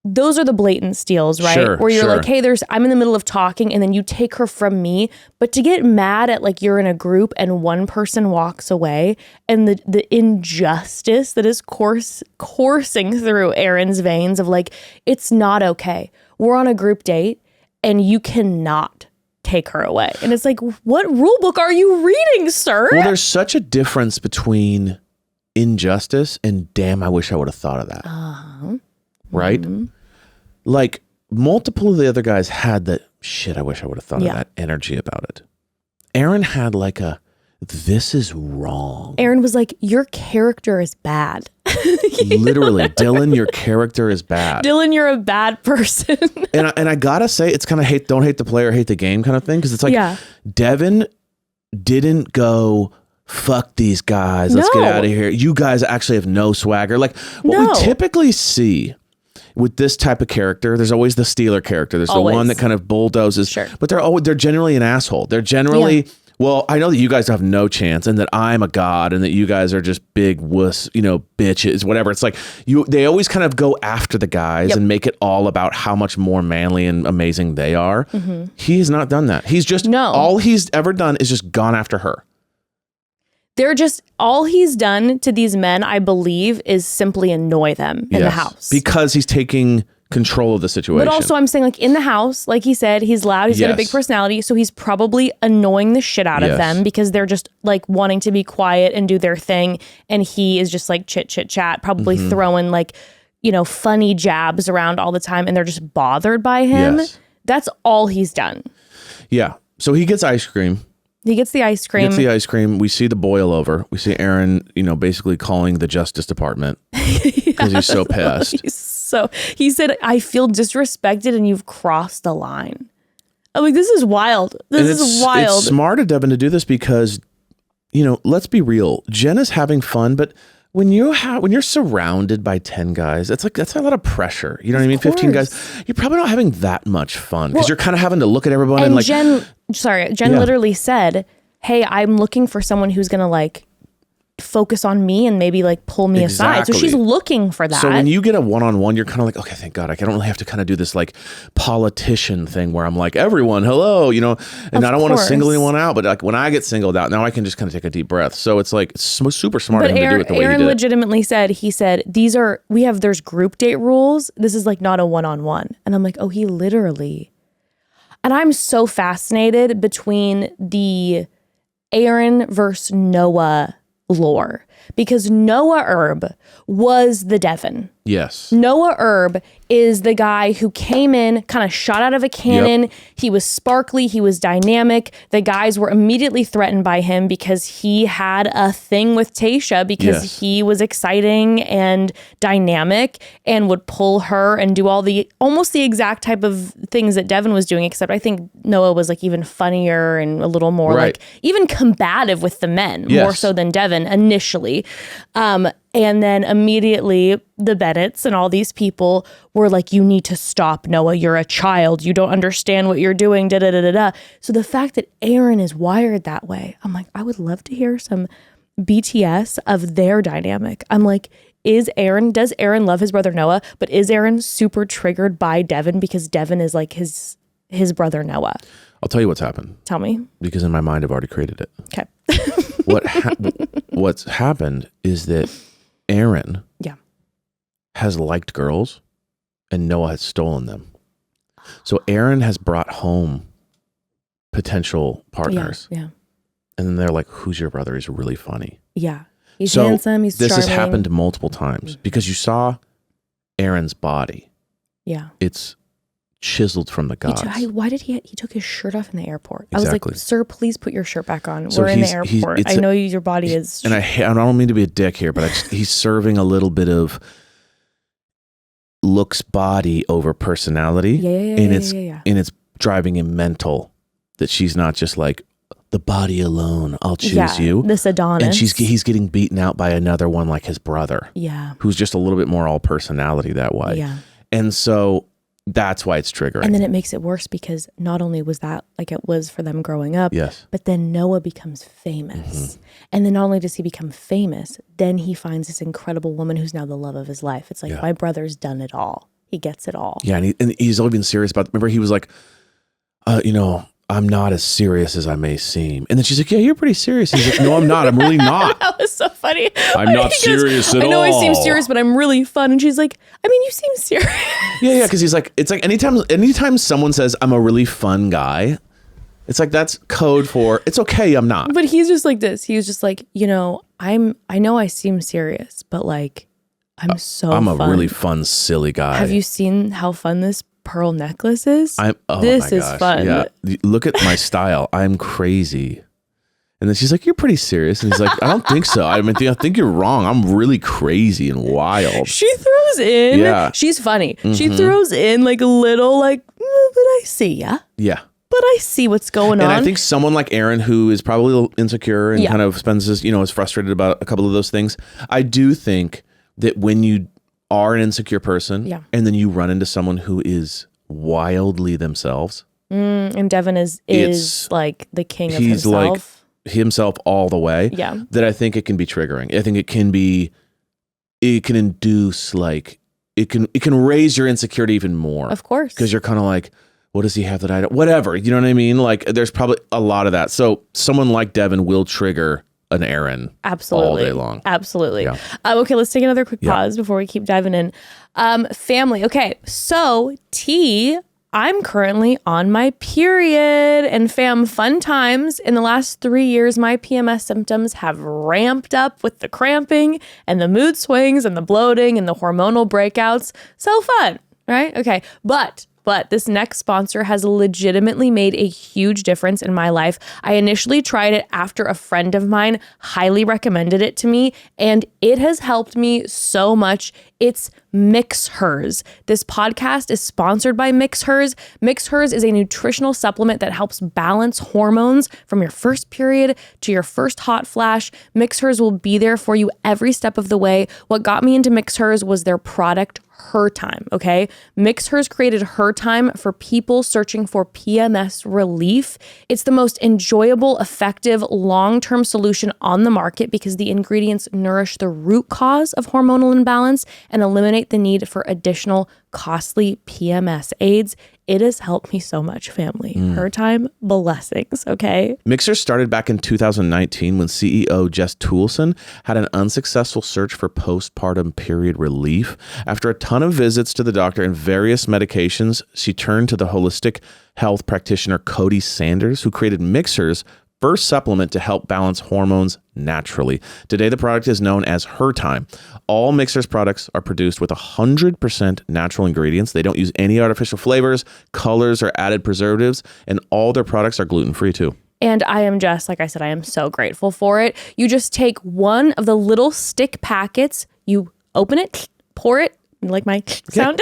those are the blatant steals, right? Sure, Where you're sure. like, hey, I'm in the middle of talking and then you take her from me. But to get mad at like you're in a group and one person walks away and the injustice that is coursing through Aaron's veins of like, it's not okay. We're on a group date and you cannot take her away. And it's like, what rule book are you reading, sir? Well, there's such a difference between injustice and damn, I wish I would have thought of that. Right? Like multiple of the other guys had that shit, I wish I would have thought of that energy about it. Aaron had like this is wrong. Aaron was like, your character is bad. Literally, Dylan, your character is bad. Dylan, you're a bad person. And I gotta say, it's kind of don't hate the player, hate the game kind of thing. Because it's like, Devin didn't go, fuck these guys, let's get out of here. You guys actually have no swagger. Like what we typically see with this type of character, there's always the stealer character. There's the one that kind of bulldozes, but they're generally an asshole. They're generally, well, I know that you guys have no chance and that I'm a god and that you guys are just big wuss, bitches, whatever. It's like they always kind of go after the guys and make it all about how much more manly and amazing they are. He has not done that. He's just, all he's ever done is just gone after her. They're just, all he's done to these men, I believe, is simply annoy them in the house. Because he's taking control of the situation. But also I'm saying like in the house, like he said, he's loud, he's got a big personality. So he's probably annoying the shit out of them because they're just like wanting to be quiet and do their thing. And he is just like chit chat, probably throwing like, funny jabs around all the time. And they're just bothered by him. That's all he's done. Yeah. So he gets ice cream. He gets the ice cream. We see the boil over. We see Aaron, basically calling the Justice Department because he's so pissed. He said, I feel disrespected and you've crossed the line. I'm like, this is wild. This is wild. It's smart of Devin to do this because, let's be real. Jenn is having fun, but when you're surrounded by 10 guys, that's a lot of pressure. You know what I mean? 15 guys, you're probably not having that much fun because you're kind of having to look at everyone and like. Jenn literally said, hey, I'm looking for someone who's going to like focus on me and maybe like pull me aside. So she's looking for that. So when you get a one-on-one, you're kind of like, okay, thank God. I don't really have to kind of do this like politician thing where I'm like, everyone, hello, and I don't want to single anyone out. But like when I get singled out, now I can just kind of take a deep breath. So it's like, it's super smart of him to do it the way he did. Aaron legitimately said, there's group date rules. This is like not a one-on-one. And I'm like, oh, he literally. And I'm so fascinated between the Aaron versus Noah lore because Noah Erb was the Devin. Yes. Noah Erb is the guy who came in, kind of shot out of a cannon. Yep. He was sparkly. He was dynamic. The guys were immediately threatened by him because he had a thing with Tayshia because Yes. he was exciting and dynamic and would pull her and do almost the exact type of things that Devin was doing, except I think Noah was like even funnier and a little more Right. like even combative with the men, more Yes. so than Devin initially. And then immediately the Bennetts and all these people were like, you need to stop, Noah. You're a child. You don't understand what you're doing. Da, da, da, da, da. So the fact that Aaron is wired that way, I'm like, I would love to hear some BTS of their dynamic. I'm like, does Aaron love his brother Noah? But is Aaron super triggered by Devin because Devin is like his brother Noah? I'll tell you what's happened. Tell me. Because in my mind, I've already created it. Okay. What's happened is that Aaron Yeah. has liked girls and Noah has stolen them. So Aaron has brought home potential partners. Yeah. And then they're like, who's your brother? He's really funny. Yeah. He's So handsome. He's this charming. has happened multiple times because you saw Aaron's body. Yeah. It's chiseled from the gods. Why did he took his shirt off in the airport? I Exactly. was like, sir, please put your shirt back on. So We're in the he's- airport. it's I know your body is. And I don't mean to be a dick here, but he's serving a little bit of looks body over personality. Yeah. And it's driving him mental that she's not just like the body alone. I'll choose you. This Adonis. And he's getting beaten out by another one like his brother. Yeah. Who's just a little bit more all personality that way. Yeah. And so that's why it's triggering. And then it makes it worse because not only was that like it was for them growing up, Yes. but then Noah becomes famous. And then not only does he become famous, then he finds this incredible woman who's now the love of his life. It's like, Yeah. my brother's done it all. He gets it all. Yeah, and he's always been serious about. Remember, he was like, I'm not as serious as I may seem. And then she's like, yeah, you're pretty serious. And he's like, no, I'm not. I'm really not. That was so funny. I'm not serious at all. I know I seem serious, but I'm really fun. And she's like, I mean, you seem serious. Yeah, because he's like, it's like anytime someone says I'm a really fun guy, it's like that's code for it's okay, I'm not. But he's just like this. He was just like, I know I seem serious, but like, I'm I'm a really fun, silly guy. Have you seen how fun this pearl necklace is? This is fun. Yeah, look at my style. I'm crazy. And then she's like, you're pretty serious. And he's like, I don't think so. I think you're wrong. I'm really crazy and wild. She throws in. Yeah. She's funny. She throws in like a little like, but I see ya. Yeah. But I see what's going on. And I think someone like Aaron, who is probably a little insecure and kind of spends his, is frustrated about a couple of those things. I do think that when you are an insecure person and then you run into someone who is wildly themselves. And Devin is like the king of he's himself. like himself all the way. Yeah. That I think it can be triggering. I think it can induce like, it can raise your insecurity even more. Of course. Because you're kind of like, what does he have that I don't? Whatever. You know what I mean? Like there's probably a lot of that. So someone like Devin will trigger an Aaron Absolutely. all day long. Absolutely. Yeah. Okay, let's take another quick pause before we keep diving in. Family. Okay, so I'm currently on my period, and fam, fun times. In the last 3 years, my PMS symptoms have ramped up with the cramping and the mood swings and the bloating and the hormonal breakouts. So fun, right? Okay, but this next sponsor has legitimately made a huge difference in my life. I initially tried it after a friend of mine highly recommended it to me, and it has helped me so much. It's MixHers. This podcast is sponsored by MixHers. MixHers is a nutritional supplement that helps balance hormones from your first period to your first hot flash. MixHers will be there for you every step of the way. What got me into MixHers was their product, Her Time, okay? MixHers created Her Time for people searching for PMS relief. It's the most enjoyable, effective, long-term solution on the market because the ingredients nourish the root cause of hormonal imbalance and eliminate the need for additional costly PMS aids. It has helped me so much, family. Her Time, blessings, okay? Mixer started back in 2019 when CEO Jess Toulson had an unsuccessful search for postpartum period relief. After a ton of visits to the doctor and various medications, she turned to the holistic health practitioner Cody Sanders, who created Mixers first supplement to help balance hormones naturally. Today, the product is known as Her Time. All Mixhers products are produced with 100% natural ingredients. They don't use any artificial flavors, colors, or added preservatives, and all their products are gluten-free too. And I am just, like I said, I am so grateful for it. You just take one of the little stick packets, you open it, pour it, like my sound,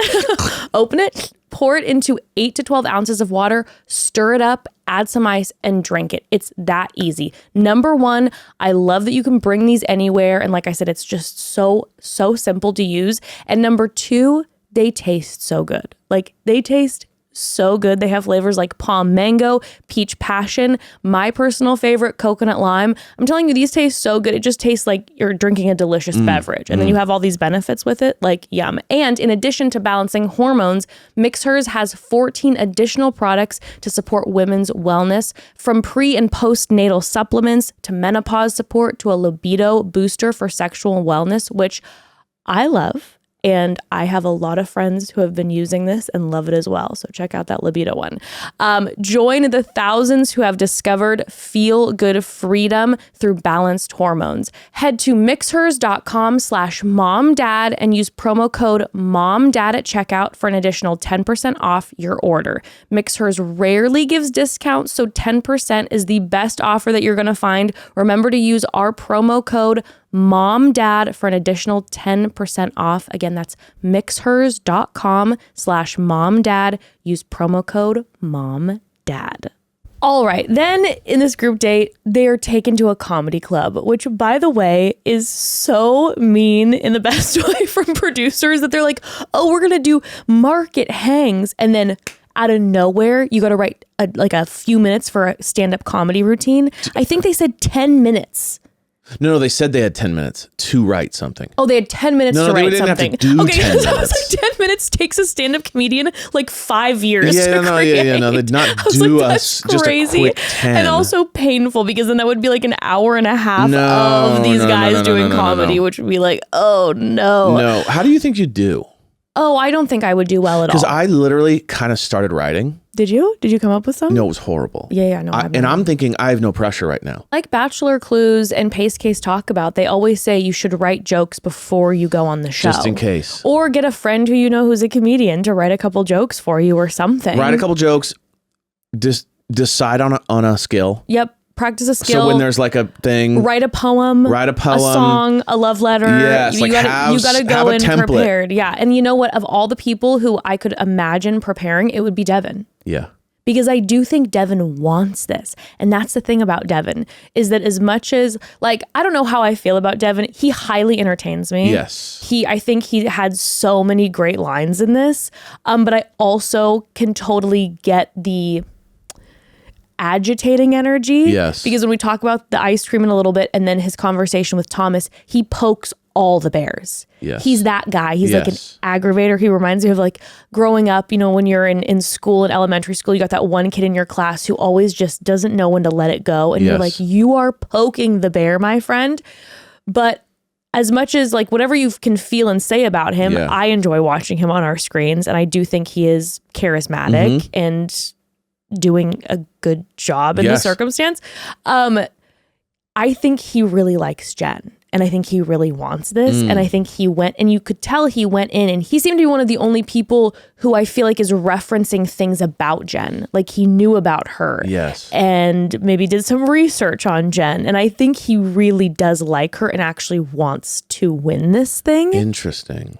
open it, pour it into 8 to 12 ounces of water, stir it up, add some ice, and drink it. It's that easy. Number one, I love that you can bring these anywhere. And like I said, it's just so simple to use. And number two, they taste so good. Like they taste so good. They have flavors like palm mango, peach passion, my personal favorite, coconut lime. I'm telling you, these taste so good. It just tastes like you're drinking a delicious beverage. And then you have all these benefits with it, like yum. And in addition to balancing hormones, Mixhers has 14 additional products to support women's wellness, from pre and postnatal supplements to menopause support to a libido booster for sexual wellness, which I love. And I have a lot of friends who have been using this and love it as well. So check out that libido one. Join the thousands who have discovered feel good freedom through balanced hormones. Head to mixhers.com/momdad and use promo code momdad at checkout for an additional 10% off your order. Mixhers rarely gives discounts, so 10% is the best offer that you're going to find. Remember to use our promo code MOMDAD for an additional 10% off. Again, that's mixhers.com/momdad. Use promo code MOMDAD. All right. Then in this group date, they are taken to a comedy club, which, by the way, is so mean in the best way from producers that they're like, oh, we're going to do market hangs. And then out of nowhere, you got to write a few minutes for a stand-up comedy routine. I think they said 10 minutes. No, they said they had 10 minutes to write something. Oh, they had 10 minutes to write something. Have to do okay, 10 so I minutes. was like, 10 minutes takes a stand-up comedian like 5 years to create. No, they'd not like, do that's us crazy. just a quick 10. And also painful, because then that would be like an hour and a half of these guys doing comedy, which would be like, oh no. No, how do you think you do? Oh, I don't think I would do well at all. Because I literally kind of started writing. Did you? Did you come up with some? No, it was horrible. Yeah, no. I'm thinking I have no pressure right now. Like Bachelor Clues and Pace Case talk about, they always say you should write jokes before you go on the show. Just in case. Or get a friend who you know who's a comedian to write a couple jokes for you or something. Write a couple jokes. Decide on a skill. Yep. Practice a skill. So when there's like a thing, write a poem, a song, a love letter. Yes, you gotta go in prepared. Yeah. And you know what? Of all the people who I could imagine preparing, it would be Devin. Yeah. Because I do think Devin wants this. And that's the thing about Devin, is that as much as, like, I don't know how I feel about Devin, he highly entertains me. Yes. I think he had so many great lines in this. But I also can totally get the agitating energy. Yes. Because when we talk about the ice cream in a little bit, and then his conversation with Thomas, he pokes all the bears. Yes. He's that guy. He's like an aggravator. He reminds me of like growing up, you know, when you're in school, in elementary school, you got that one kid in your class who always just doesn't know when to let it go. And you're like, you are poking the bear, my friend. But as much as like whatever you can feel and say about him, I enjoy watching him on our screens. And I do think he is charismatic and doing a good job in the circumstance. I think he really likes Jenn, and I think he really wants this. And I think he went, and you could tell he went in, and he seemed to be one of the only people who I feel like is referencing things about Jenn. Like he knew about her. Yes. And maybe did some research on Jenn. And I think he really does like her and actually wants to win this thing. Interesting.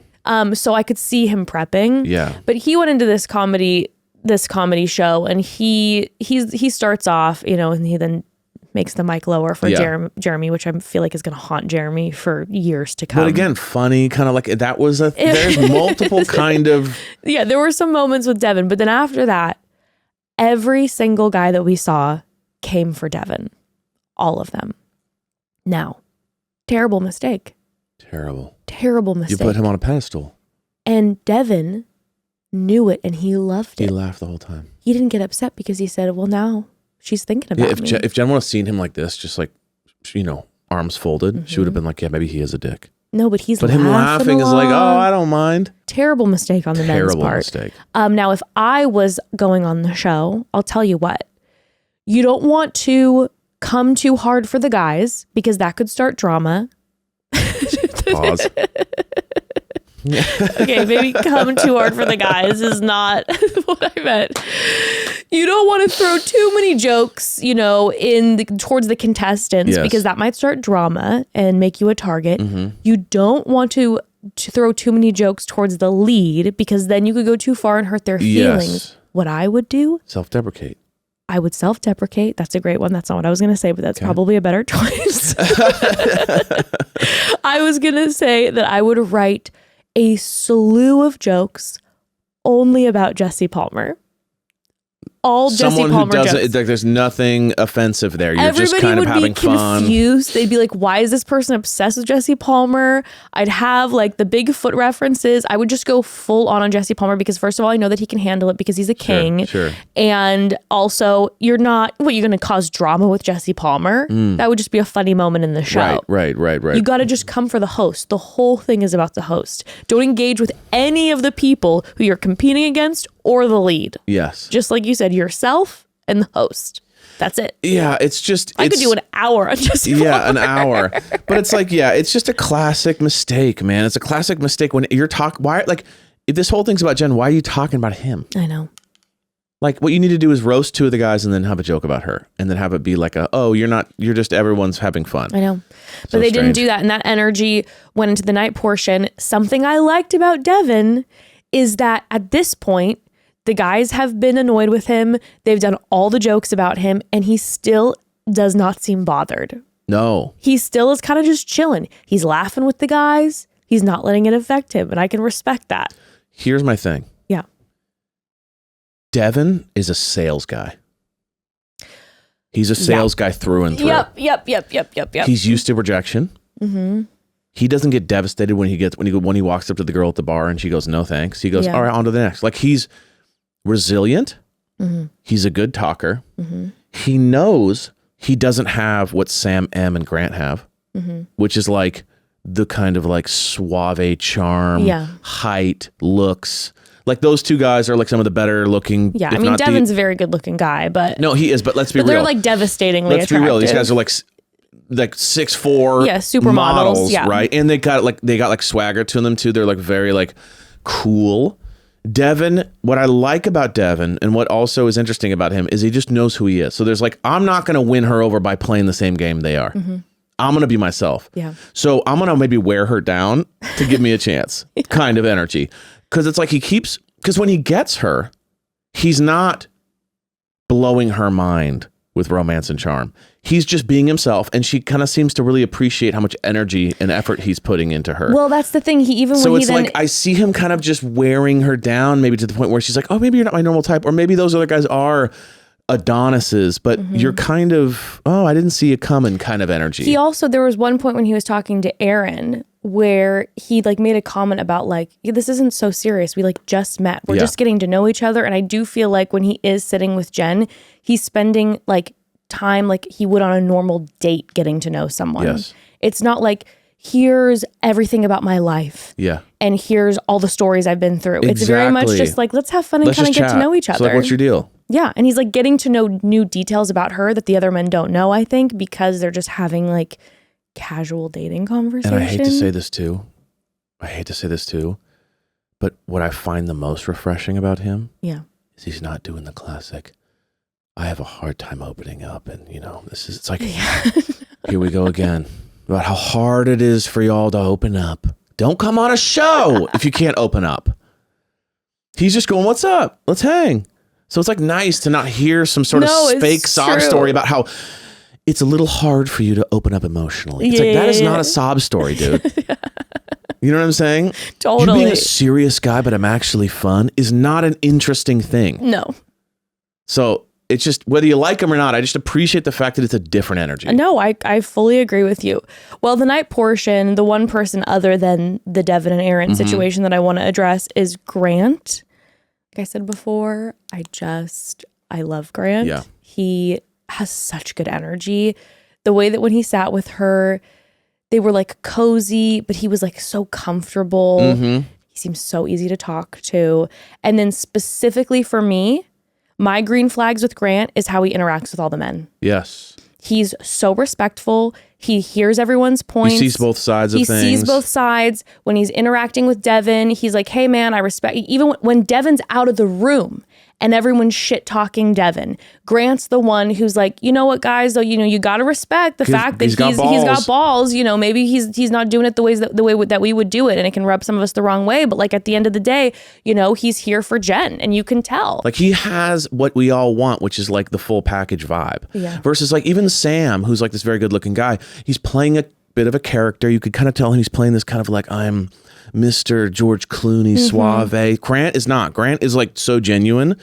So I could see him prepping. Yeah. But he went into this comedy show, and he starts off, you know, and he then makes the mic lower for Jeremy, which I feel like is going to haunt Jeremy for years to come. But again, funny, kind of like that was there's multiple kind of. Yeah, there were some moments with Devin, but then after that, every single guy that we saw came for Devin. All of them. Now, terrible mistake. Terrible mistake. You put him on a pedestal. And Devin knew it, and he loved it. He laughed the whole time. He didn't get upset because he said, well, now she's thinking about me. If Jenn would have seen him like this, just like, you know, arms folded, she would have been like, yeah, maybe he is a dick. No, but him laughing along. Is like, oh, I don't mind. Terrible mistake on the men's part. Mistake. Now, if I was going on the show, I'll tell you what. You don't want to come too hard for the guys because that could start drama. Pause. Okay, maybe come too hard for the guys is not what I meant. You don't want to throw too many jokes, towards the contestants because that might start drama and make you a target. You don't want to throw too many jokes towards the lead because then you could go too far and hurt their feelings. Yes. What I would do? Self-deprecate. I would self-deprecate. That's a great one. That's not what I was going to say, but that's probably a better choice. I was going to say that I would write a slew of jokes only about Jesse Palmer. All Someone Jesse Palmer who doesn't, jokes. like, there's nothing offensive there. You're Everybody just kind of would having be fun. confused. They'd be like, why is this person obsessed with Jesse Palmer? I'd have like the Bigfoot references. I would just go full on Jesse Palmer because first of all, I know that he can handle it because he's a king. Sure. And also, you're going to cause drama with Jesse Palmer? That would just be a funny moment in the show. Right. You got to just come for the host. The whole thing is about the host. Don't engage with any of the people who you're competing against or the lead. Yes. Just like you said, yourself and the host. That's it. Yeah, it's just... I could do an hour on Jesse Palmer. Yeah, an hour. But it's like, it's just a classic mistake, man. It's a classic mistake when you're talking... Why, like, if this whole thing's about Jen, why are you talking about him? I know. Like, what you need to do is roast two of the guys and then have a joke about her. And then have it be like you're just everyone's having fun. I know. But So they didn't strange. do that. And that energy went into the night portion. Something I liked about Devin is that at this point, the guys have been annoyed with him. They've done all the jokes about him, and he still does not seem bothered. No. He still is kind of just chilling. He's laughing with the guys. He's not letting it affect him, and I can respect that. Here's my thing. Yeah. Devin is a sales guy. He's a sales guy through and through. Yep. He's used to rejection. Mm-hmm. He doesn't get devastated when he walks up to the girl at the bar and she goes, no thanks. He goes, all right, on to the next. Like, he's resilient. Mm-hmm. He's a good talker. Mm-hmm. He knows he doesn't have what Sam M and Grant have, which is like the kind of like suave charm, height, looks. Like, those two guys are like some of the better looking. Yeah, if I mean, not Devin's a very good looking guy, but... No, he is, but let's be real. They're like devastatingly Let's attractive. be real. These guys are like 6'4", supermodels, models, yeah. right? And they got swagger to them too. They're like very like cool. Devin, what I like about Devin and what also is interesting about him is he just knows who he is. So there's like, I'm not going to win her over by playing the same game they are. I'm going to be myself. Yeah. So I'm going to maybe wear her down to give me a chance kind of energy. Because it's like because when he gets her, he's not blowing her mind with romance and charm. He's just being himself, and she kind of seems to really appreciate how much energy and effort he's putting into her. Well, that's the thing. I see him kind of just wearing her down, maybe to the point where she's like, oh, maybe you're not my normal type, or maybe those other guys are Adonises, but you're kind of, I didn't see it coming kind of energy. There was one point when he was talking to Aaron where he like made a comment about like, this isn't so serious. We like just met. We're just getting to know each other. And I do feel like when he is sitting with Jen, he's spending like time like he would on a normal date getting to know someone. Yes. It's not like, here's everything about my life. Yeah. And here's all the stories I've been through. Exactly. It's very much just like, let's have fun and kind of get to know each other. So like, what's your deal? Yeah. And he's like getting to know new details about her that the other men don't know, I think, because they're just having like casual dating conversation. And I hate to say this too, but what I find the most refreshing about him is he's not doing the classic, I have a hard time opening up, and it's like, here we go again, about how hard it is for y'all to open up. Don't come on a show if you can't open up. He's just going, what's up? Let's hang. So it's like nice to not hear some sort of fake sob story about how it's a little hard for you to open up emotionally. It's like, that is not a sob story, dude. You know what I'm saying? Totally. You being a serious guy, but I'm actually fun is not an interesting thing. No. So it's just, whether you like him or not, I just appreciate the fact that it's a different energy. No, I fully agree with you. Well, the night portion, the one person other than the Devin and Aaron situation that I want to address is Grant. Like I said before, I love Grant. Yeah. He has such good energy. The way that when he sat with her, they were like cozy, but he was like so comfortable. He seems so easy to talk to. And then specifically for me, my green flags with Grant is how he interacts with all the men. Yes. He's so respectful. He hears everyone's points. He sees both sides of things. He sees both sides. When he's interacting with Devin, he's like, hey man, I respect you. Even when Devin's out of the room and everyone's shit talking Devin, Grant's the one who's like, you know what, guys, though, you got to respect the fact that he's got balls. Maybe he's not doing it the way that we would do it, and it can rub some of us the wrong way. But like at the end of the day, he's here for Jenn, and you can tell. Like he has what we all want, which is like the full package vibe. Yeah. Versus like even Sam, who's like this very good looking guy, he's playing a bit of a character. You could kind of tell he's playing this kind of like, I'm Mr. George Clooney, suave. Grant is not. Grant is like so genuine,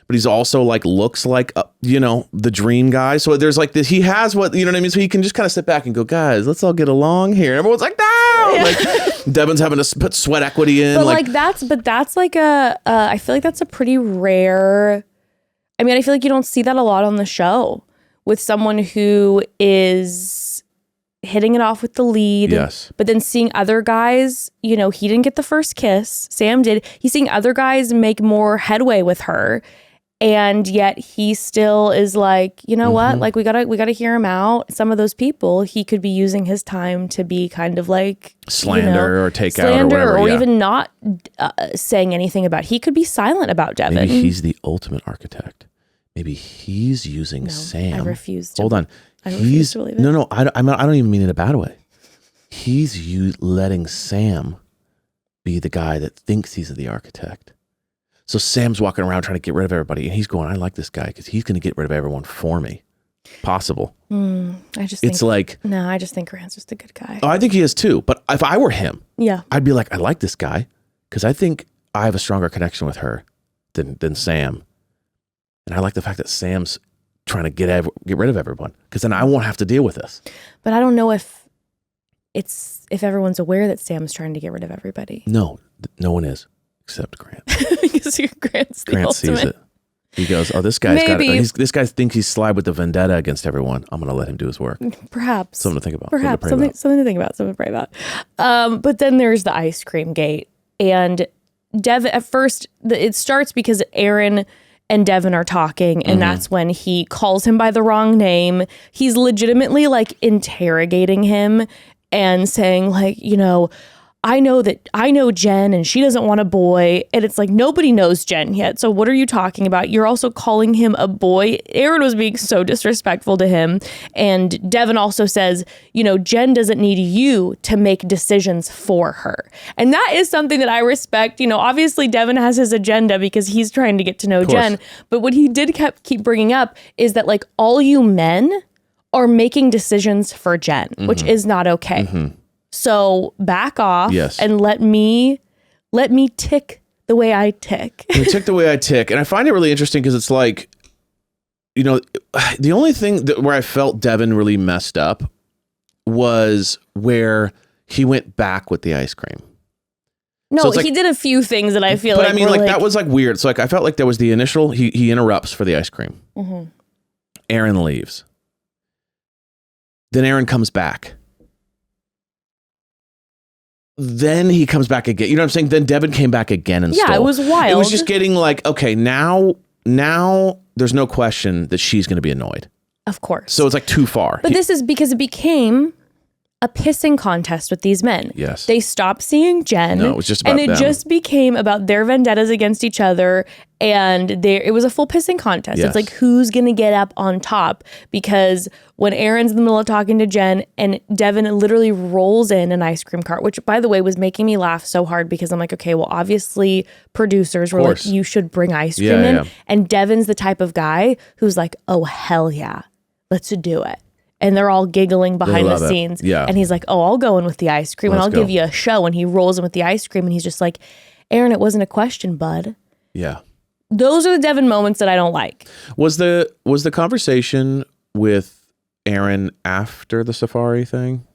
but he's also like looks like the dream guy. So there's like this. He has what what I mean. So he can just kind of sit back and go, guys, let's all get along here. And everyone's like, no. Yeah. Like Devin's having to put sweat equity in. But that's like I feel like that's a pretty rare. I mean, I feel like you don't see that a lot on the show with someone who is hitting it off with the lead. Yes. But then seeing other guys, he didn't get the first kiss. Sam did. He's seeing other guys make more headway with her. And yet he still is like, you know what? Like we gotta hear him out. Some of those people, he could be using his time to be kind of like slander or take out or whatever. Or even not saying anything about. He could be silent about Devin. Maybe he's the ultimate architect. Maybe he's using Sam. I refuse to. Hold on. I refuse to believe it. No, I don't even mean it in a bad way. He's letting Sam be the guy that thinks he's the architect. So Sam's walking around trying to get rid of everybody, and he's going, I like this guy because he's going to get rid of everyone for me. Possible. I just think Grant's just a good guy. Oh, I think he is too. But if I were him, I'd be like, I like this guy because I think I have a stronger connection with her than Sam. And I like the fact that Sam's trying to get rid of everyone because then I won't have to deal with this. But I don't know if everyone's aware that Sam's trying to get rid of everybody. No one is except Grant. Because Grant sees it. He goes, oh, this guy's got it. This guy thinks he's sly with the vendetta against everyone. I'm going to let him do his work. Perhaps. Something to think about. Perhaps. Something to think about. Something to pray about. But then there's the ice cream gate. And Devin, at first, it starts because Aaron and Devin are talking, and that's when he calls him by the wrong name. He's legitimately like interrogating him and saying like, I know Jenn and she doesn't want a boy. And it's like, nobody knows Jenn yet. So what are you talking about? You're also calling him a boy. Aaron was being so disrespectful to him. And Devin also says, Jenn doesn't need you to make decisions for her. And that is something that I respect. Obviously Devin has his agenda because he's trying to get to know Jenn. But what he did keep bringing up is that like all you men are making decisions for Jenn, which is not okay. So back off and let me tick the way I tick. Tick the way I tick. And I find it really interesting because it's like, the only thing where I felt Devin really messed up was where he went back with the ice cream. No, so he did a few things that I feel but I mean, like that was like weird. So like I felt like there was the initial, he interrupts for the ice cream. Aaron leaves. Then Aaron comes back. Then he comes back again. You know what I'm saying? Then Devin came back again and stole. It was wild. It was just getting like, okay, now there's no question that she's going to be annoyed. Of course. So it's like too far. But this is because it became a pissing contest with these men. Yes. They stopped seeing Jenn. No, it was just about them. Just became about their vendettas against each other. And it was a full pissing contest. Yes. It's like, who's going to get up on top? Because when Aaron's in the middle of talking to Jenn and Devin literally rolls in an ice cream cart, which by the way was making me laugh so hard because I'm like, okay, well, obviously producers were like, you should bring ice cream in. Yeah. And Devin's the type of guy who's like, oh, hell yeah, let's do it. And they're all giggling behind the scenes. Yeah. And he's like, oh, I'll go in with the ice cream and I'll give you a show. And he rolls in with the ice cream and he's just like, Aaron, it wasn't a question, bud. Yeah. Those are the Devin moments that I don't like. Was the conversation with Aaron after the safari thing?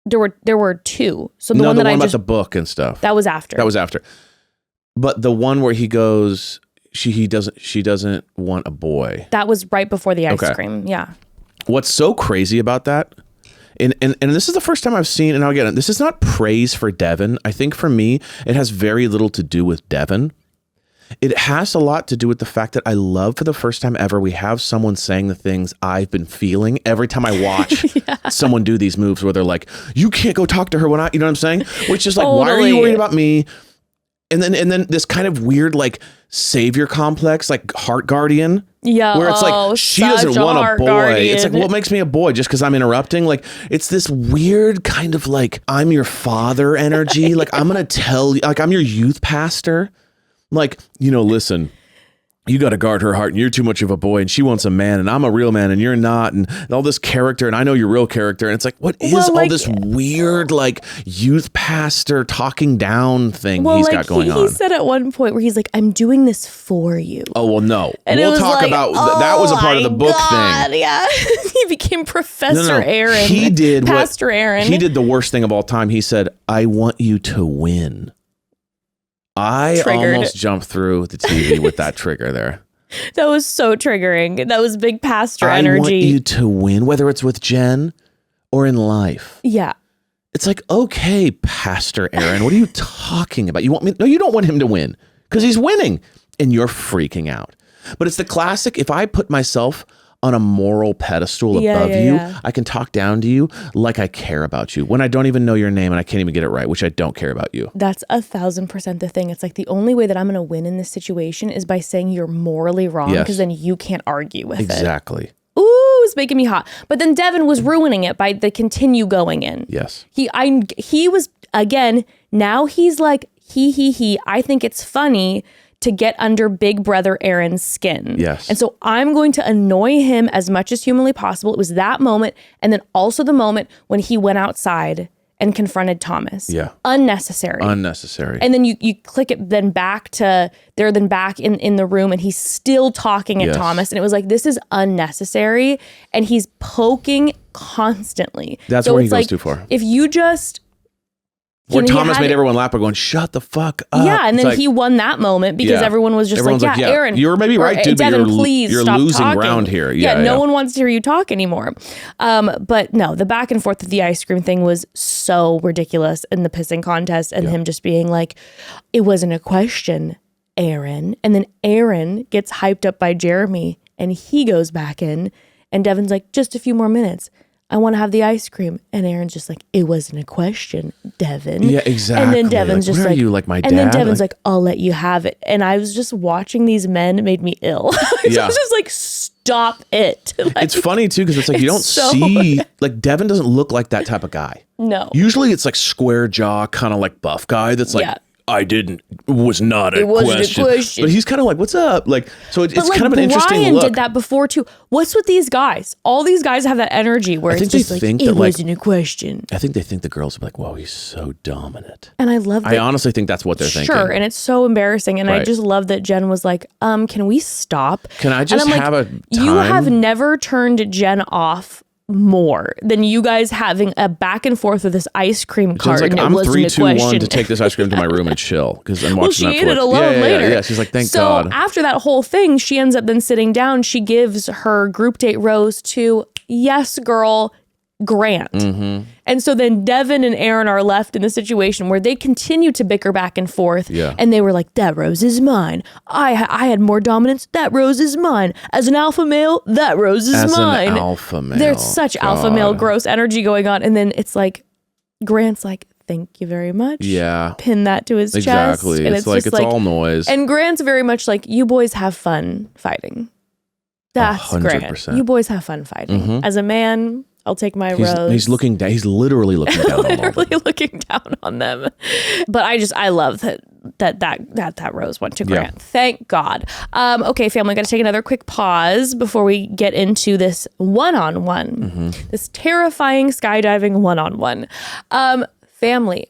There were two. So the one about the book and stuff. That was after. But the one where he goes, she doesn't want a boy. That was right before the ice cream. Yeah. What's so crazy about that, and this is the first time I've seen, and again, this is not praise for Devin. I think for me, it has very little to do with Devin. It has a lot to do with the fact that I love for the first time ever, we have someone saying the things I've been feeling every time I watch someone do these moves where they're like, you can't go talk to her when you know what I'm saying? Which is like, why are you worried about me? And then this kind of weird like savior complex, like heart guardian. Yeah. Where it's like, she doesn't want a boy. Guardian. It's like, what makes me a boy just because I'm interrupting? Like, it's this weird kind of like, I'm your father energy. Like, I'm going to tell you, like, I'm your youth pastor. Like, listen, you got to guard her heart and you're too much of a boy and she wants a man and I'm a real man and you're not. And all this character and I know your real character. And it's like, what is all this weird, like youth pastor talking down thing he's got going on? He said at one point where he's like, I'm doing this for you. Oh, well, no. And we'll talk about that was a part of the book thing. Yeah. He became Professor Aaron. He did Pastor Aaron. He did the worst thing of all time. He said, I want you to win. I almost jumped through the TV with that trigger there. That was so triggering. That was big pastor energy. I want you to win, whether it's with Jenn or in life. Yeah. It's like, okay, Pastor Aaron, what are you talking about? You want me? No, you don't want him to win because he's winning and you're freaking out. But it's the classic, if I put myself on a moral pedestal above you, I can talk down to you like I care about you when I don't even know your name and I can't even get it right, which I don't care about you. That's 1,000% the thing. It's like the only way that I'm going to win in this situation is by saying you're morally wrong because then you can't argue with it. Exactly. Ooh, it's making me hot. But then Devin was ruining it by the continue going in. Yes. He was, again, now he's like, he. I think it's funny to get under Big Brother Aaron's skin. Yes. And so I'm going to annoy him as much as humanly possible. It was that moment. And then also the moment when he went outside and confronted Thomas. Yeah. Unnecessary. And then you click it then back to, they're then back in the room and he's still talking at Thomas. And it was like, this is unnecessary. And he's poking constantly. That's where he goes too far. If you just... Where Thomas made everyone laugh by going, shut the fuck up. Yeah, and then he won that moment because everyone was just like, Aaron. You're maybe right, dude, Devin, but please you're stop losing talking. ground here. No one wants to hear you talk anymore. But no, the back and forth of the ice cream thing was so ridiculous in the pissing contest and him just being like, it wasn't a question, Aaron. And then Aaron gets hyped up by Jeremy and he goes back in and Devin's like, just a few more minutes. I want to have the ice cream. And Aaron's just like, it wasn't a question, Devin. Yeah, exactly. And then Devin's just like, you like my dad? And then Devin's like, I'll let you have it. And I was just watching these men made me ill. I was just like, stop it. Like, it's funny too, because it's like, you don't see, like Devin doesn't look like that type of guy. No. Usually it's like square jaw, kind of like buff guy that's like, it was not a question. But he's kind of like, what's up? Like, so it's kind of an interesting Brian look. did that before too. What's with these guys? All these guys have that energy where it's just like, it wasn't a question. I think they think the girls are like, whoa, he's so dominant. And I love that. I honestly think that's what they're thinking. Sure, and it's so embarrassing. And I just love that Jenn was like, can we stop? Can I just have a time? You have never turned Jenn off more than you guys having a back and forth with this ice cream cart. Like, and I'm 3, 2, 1 to to take this ice cream to my room and chill because I'm watching Netflix. She ate it alone later. Yeah, she's like, thank God. So after that whole thing, she ends up then sitting down. She gives her group date rose to yes, girl, Grant. Mm-hmm. And so then Devin and Aaron are left in the situation where they continue to bicker back and forth. Yeah. And they were like, that rose is mine. I had more dominance. That rose is mine. As an alpha male, that rose is mine. As an alpha male. There's such alpha male gross energy going on. And then it's like, Grant's like, thank you very much. Yeah. Pin that to his chest. Exactly. And it's like, it's all noise. And Grant's very much like, you boys have fun fighting. That's 100%. Grant. You boys have fun fighting. Mm-hmm. As a man, I'll take my rose. He's looking down. He's literally looking down on them. Literally looking down on them. But I love that rose went to Grant. Thank God. Okay, family, got to take another quick pause before we get into this one-on-one. This terrifying skydiving one-on-one. Family,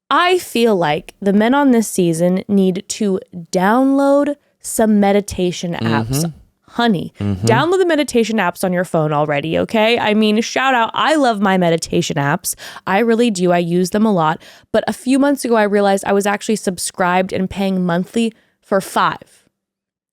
I feel like the men on this season need to download some meditation apps. Honey, download the meditation apps on your phone already, okay? I mean, shout out, I love my meditation apps. I really do. I use them a lot. But a few months ago, I realized I was actually subscribed and paying monthly for 5.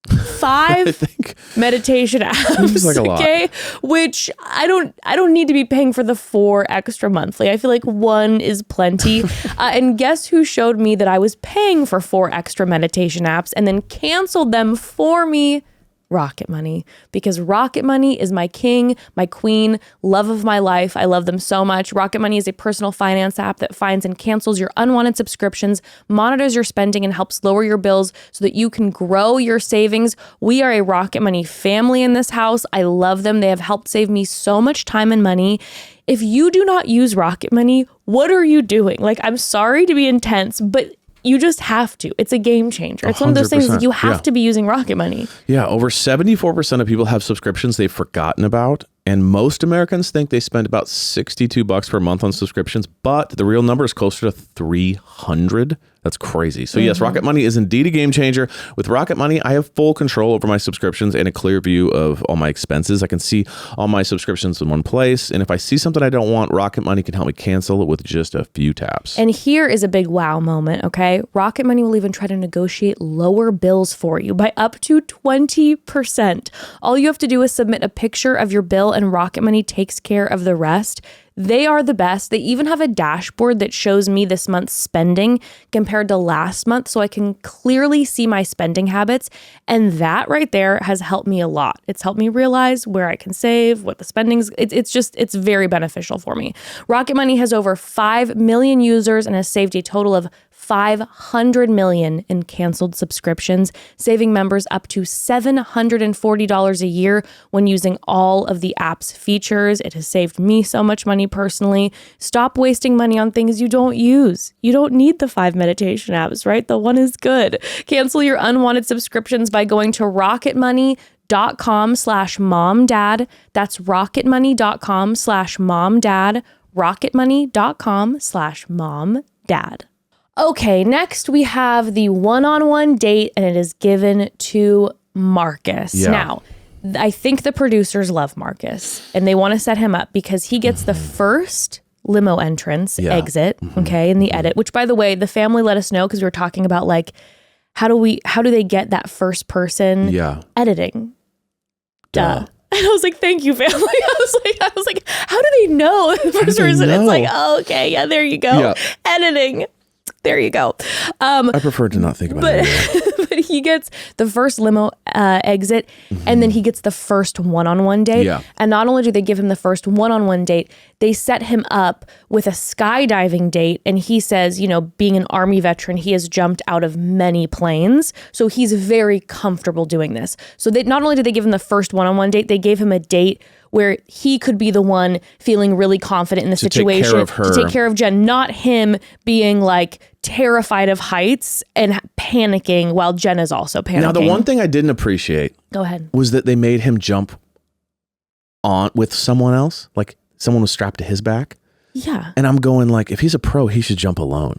5 I think meditation apps, seems like a lot. okay? Which I don't need to be paying for the 4 extra monthly. I feel like 1 is plenty. And guess who showed me that I was paying for 4 extra meditation apps and then canceled them for me? Rocket Money, because Rocket Money is my king, my queen, love of my life. I love them so much. Rocket Money is a personal finance app that finds and cancels your unwanted subscriptions, monitors your spending, and helps lower your bills so that you can grow your savings. We are a Rocket Money family in this house. I love them. They have helped save me so much time and money. If you do not use Rocket Money, what are you doing? Like, I'm sorry to be intense, but you just have to. It's a game changer. It's one of those things that you have to be using Rocket Money. Yeah, over 74% of people have subscriptions they've forgotten about. And most Americans think they spend about $62 per month on subscriptions, but the real number is closer to 300. That's crazy. So yes, Rocket Money is indeed a game changer. With Rocket Money, I have full control over my subscriptions and a clear view of all my expenses. I can see all my subscriptions in one place. And if I see something I don't want, Rocket Money can help me cancel it with just a few taps. And here is a big wow moment, okay? Rocket Money will even try to negotiate lower bills for you by up to 20%. All you have to do is submit a picture of your bill and Rocket Money takes care of the rest. They are the best. They even have a dashboard that shows me this month's spending compared to last month, so I can clearly see my spending habits. And that right there has helped me a lot. It's helped me realize where I can save, what the spending's. It's very beneficial for me. Rocket Money has over 5 million users and has saved a total of 500 million in canceled subscriptions, saving members up to $740 a year when using all of the app's features. It has saved me so much money personally. Stop wasting money on things you don't use. You don't need the 5 meditation apps, right? The one is good. Cancel your unwanted subscriptions by going to rocketmoney.com/momdad. That's rocketmoney.com/momdad. rocketmoney.com/momdad. Okay, next we have the one-on-one date, and it is given to Marcus. Yeah. Now, I think the producers love Marcus, and they want to set him up because he gets the first limo entrance, exit, okay, in the edit, which, by the way, the family let us know because we were talking about, like, how do they get that first person editing? Duh. And I was like, thank you, family. I was like, how do they know the first person? It's like, oh, okay, yeah, there you go. Yeah. Editing. There you go. I prefer to not think about it. But he gets the first limo exit, and then he gets the first one-on-one date. Yeah. And not only do they give him the first one-on-one date, they set him up with a skydiving date. And he says, you know, being an Army veteran, he has jumped out of many planes. So he's very comfortable doing this. So they not only did they give him the first one-on-one date, they gave him a date where he could be the one feeling really confident in the situation to take care of Jenn, not him being like terrified of heights and panicking while Jenn is also panicking. Now, the one thing I didn't appreciate was that they made him jump on with someone else, like someone was strapped to his back. Yeah. And I'm going like, if he's a pro, he should jump alone.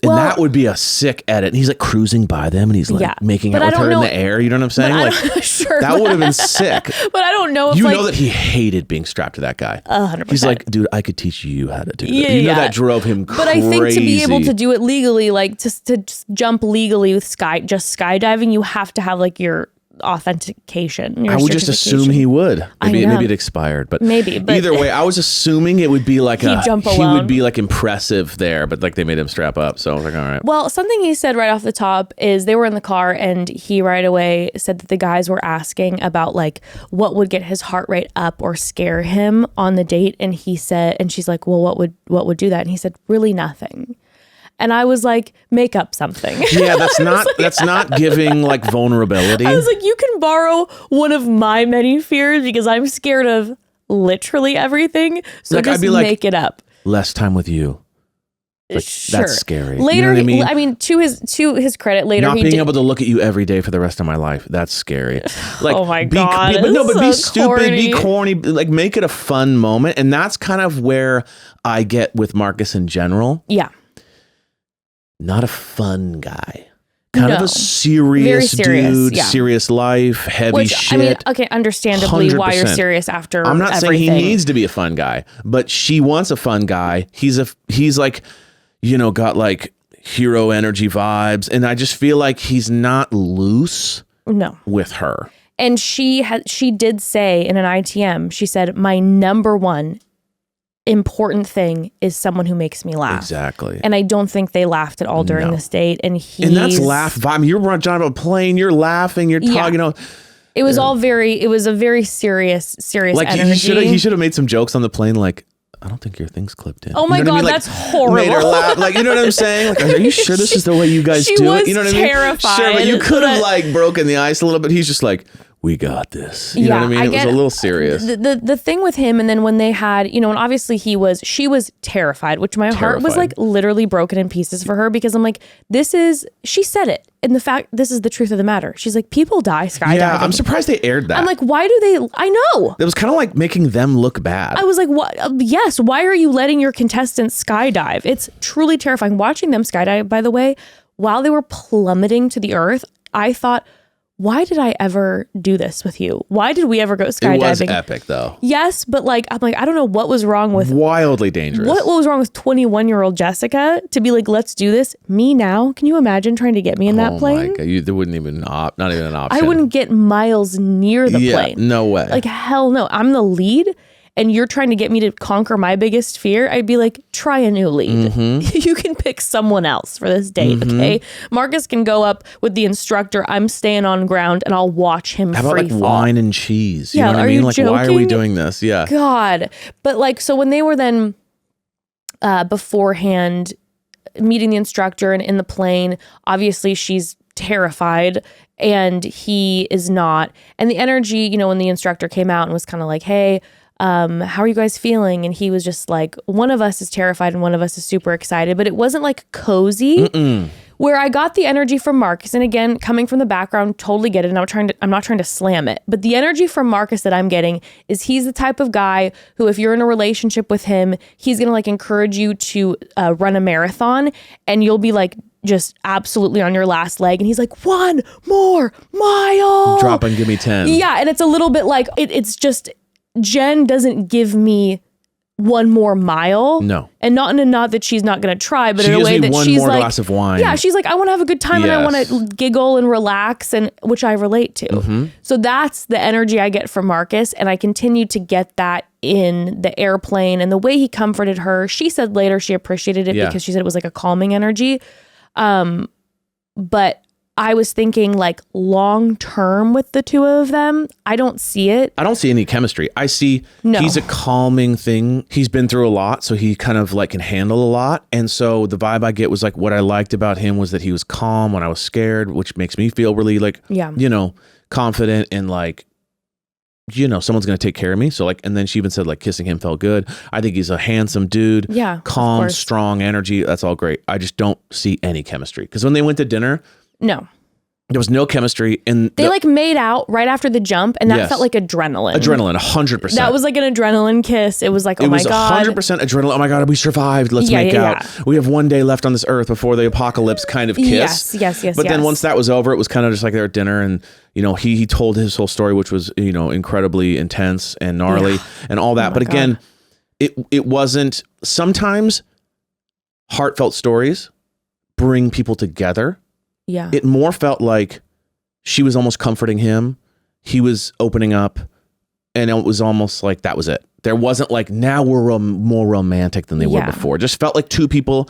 And that would be a sick edit. And he's like cruising by them and he's like making out with her in the air. You know what I'm saying? Like, that would have been sick. But I don't know if you know that he hated being strapped to that guy. 100%. He's like, dude, I could teach you how to do that. You know that drove him crazy. But I think to be able to do it legally, like to jump legally with just skydiving, you have to have like your authentication. I would just assume he would. Maybe it expired, but either way, I was assuming it would be like he would be like impressive there, but like they made him strap up. So I was like, all right. Well, something he said right off the top is they were in the car and he right away said that the guys were asking about like what would get his heart rate up or scare him on the date, and he said, and she's like, well, what would do that? And he said, really nothing. And I was like, make up something. Yeah, that's not giving like vulnerability. I was like, you can borrow one of my many fears because I'm scared of literally everything. So like, just make it up. Less time with you. Like, sure. That's scary. Later, you know what I mean? To his credit, later not being able to look at you every day for the rest of my life. That's scary. Like, oh my god! But be stupid, be corny. Like, make it a fun moment, and that's kind of where I get with Marcus in general. Yeah. Not a fun guy. Kind of a serious dude, serious life, heavy shit. I mean, okay, understandably 100%. Why you're serious after I'm not everything. saying he needs to be a fun guy, but she wants a fun guy. He's like, you know, got like hero energy vibes. And I just feel like he's not loose. No. with her. And she did say in an ITM, she said, my number one important thing is someone who makes me laugh. Exactly. And I don't think they laughed at all during this date. And that's laugh. I mean, you're running on a plane, you're laughing, you're talking, you know. It was it was a very serious like energy. He should have made some jokes on the plane, like, I don't think your thing's clipped in. Oh my God, I mean? Like, that's horrible. Made her laugh. Like, you know what I'm saying? Like, are you sure this is the way you guys do it? You know what I mean? Terrified. Sure, but you could have like broken the ice a little bit. He's just like, we got this. You know what I mean? It was a little serious. The thing with him, and then when they had, you know, and obviously she was terrified, which my heart was like literally broken in pieces for her, because I'm like, she said it. And the fact, this is the truth of the matter. She's like, people die skydiving. Yeah, I'm surprised they aired that. I'm like, why do they, I know. It was kind of like making them look bad. I was like, what? Yes, why are you letting your contestants skydive? It's truly terrifying. Watching them skydive, by the way, while they were plummeting to the earth, I thought, why did I ever do this with you? Why did we ever go skydiving? It was epic, though. Yes, but like, I'm like, I don't know what was wrong with... Wildly dangerous. What was wrong with 21-year-old Jessica to be like, let's do this? Me now? Can you imagine trying to get me in that plane? Oh my God, there wouldn't even... not even an option. I wouldn't get miles near the plane. No way. Like, hell no. I'm the lead, and you're trying to get me to conquer my biggest fear. I'd be like, try a new lead. You can pick someone else for this date, okay? Marcus can go up with the instructor. I'm staying on ground, and I'll watch him How about free like fall. wine and cheese? You Yeah, know what I are mean? you Like, why are we joking? doing this? Yeah. God. But like, so when they were then beforehand meeting the instructor and in the plane, obviously she's terrified and he is not. And the energy, you know, when the instructor came out and was kind of like, hey, how are you guys feeling? And he was just like, one of us is terrified and one of us is super excited, but it wasn't like cozy. Where I got the energy from Marcus, and again, coming from the background, totally get it. And I'm not trying to slam it, but the energy from Marcus that I'm getting is he's the type of guy who, if you're in a relationship with him, he's gonna like encourage you to run a marathon, and you'll be like just absolutely on your last leg, and he's like, 1 more mile, Drop and give me 10. Yeah, and it's a little bit like it's just Jenn doesn't give me 1 more mile. No. And not that she's not going to try, but She in a gives way me that one she's more like, glass of wine. Yeah, she's like, I want to have a good time and I want to giggle and relax, and which I relate to. So that's the energy I get from Marcus, and I continue to get that in the airplane and the way he comforted her. She said later she appreciated it because she said it was like a calming energy. But I was thinking like long term with the two of them, I don't see it. I don't see any chemistry. I see he's a calming thing. He's been through a lot, so he kind of like can handle a lot. And so the vibe I get was like, what I liked about him was that he was calm when I was scared, which makes me feel really like, you know, confident and like, you know, someone's going to take care of me. So like, and then she even said like kissing him felt good. I think he's a handsome dude. Yeah. Calm, strong energy. That's all great. I just don't see any chemistry. Because when they went to dinner, no. There was no chemistry. And they like made out right after the jump, and that felt like adrenaline. Adrenaline, 100%. That was like an adrenaline kiss. It was like, oh my God. It was 100% adrenaline. Oh my God, we survived. Let's make out. We have 1 day left on this earth before the apocalypse kind of kiss. Yes. But then once that was over, it was kind of just like they were at dinner, and you know, he told his whole story, which was, you know, incredibly intense and gnarly and all that. But again, it wasn't, sometimes heartfelt stories bring people together. Yeah. It more felt like she was almost comforting him. He was opening up, and it was almost like that was it. There wasn't like, now we're more romantic than they were before. It just felt like two people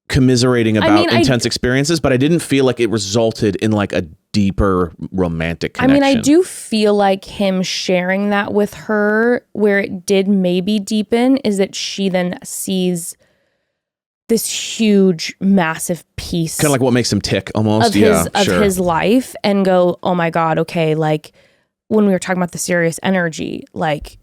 commiserating about intense experiences, but I didn't feel like it resulted in like a deeper romantic connection. I mean, I do feel like him sharing that with her, where it did maybe deepen, is that she then sees this huge, massive piece, kind of like what makes him tick almost of his life, and go, oh my God, okay, like when we were talking about the serious energy, like,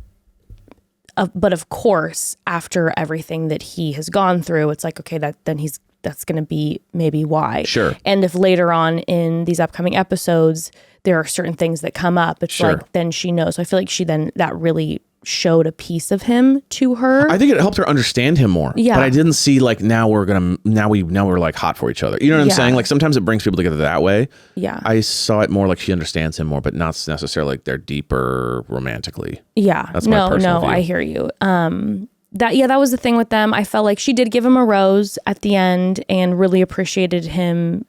but of course, after everything that he has gone through, it's like, okay, that's going to be maybe why. Sure. And if later on in these upcoming episodes, there are certain things that come up, it's like, then she knows. So I feel like that really showed a piece of him to her. I think it helped her understand him more. Yeah. But I didn't see like, now we're like hot for each other. You know what I'm saying? Like sometimes it brings people together that way. Yeah. I saw it more like she understands him more, but not necessarily like they're deeper romantically. Yeah. That's my personal view. I hear you. that was the thing with them. I felt like she did give him a rose at the end and really appreciated him,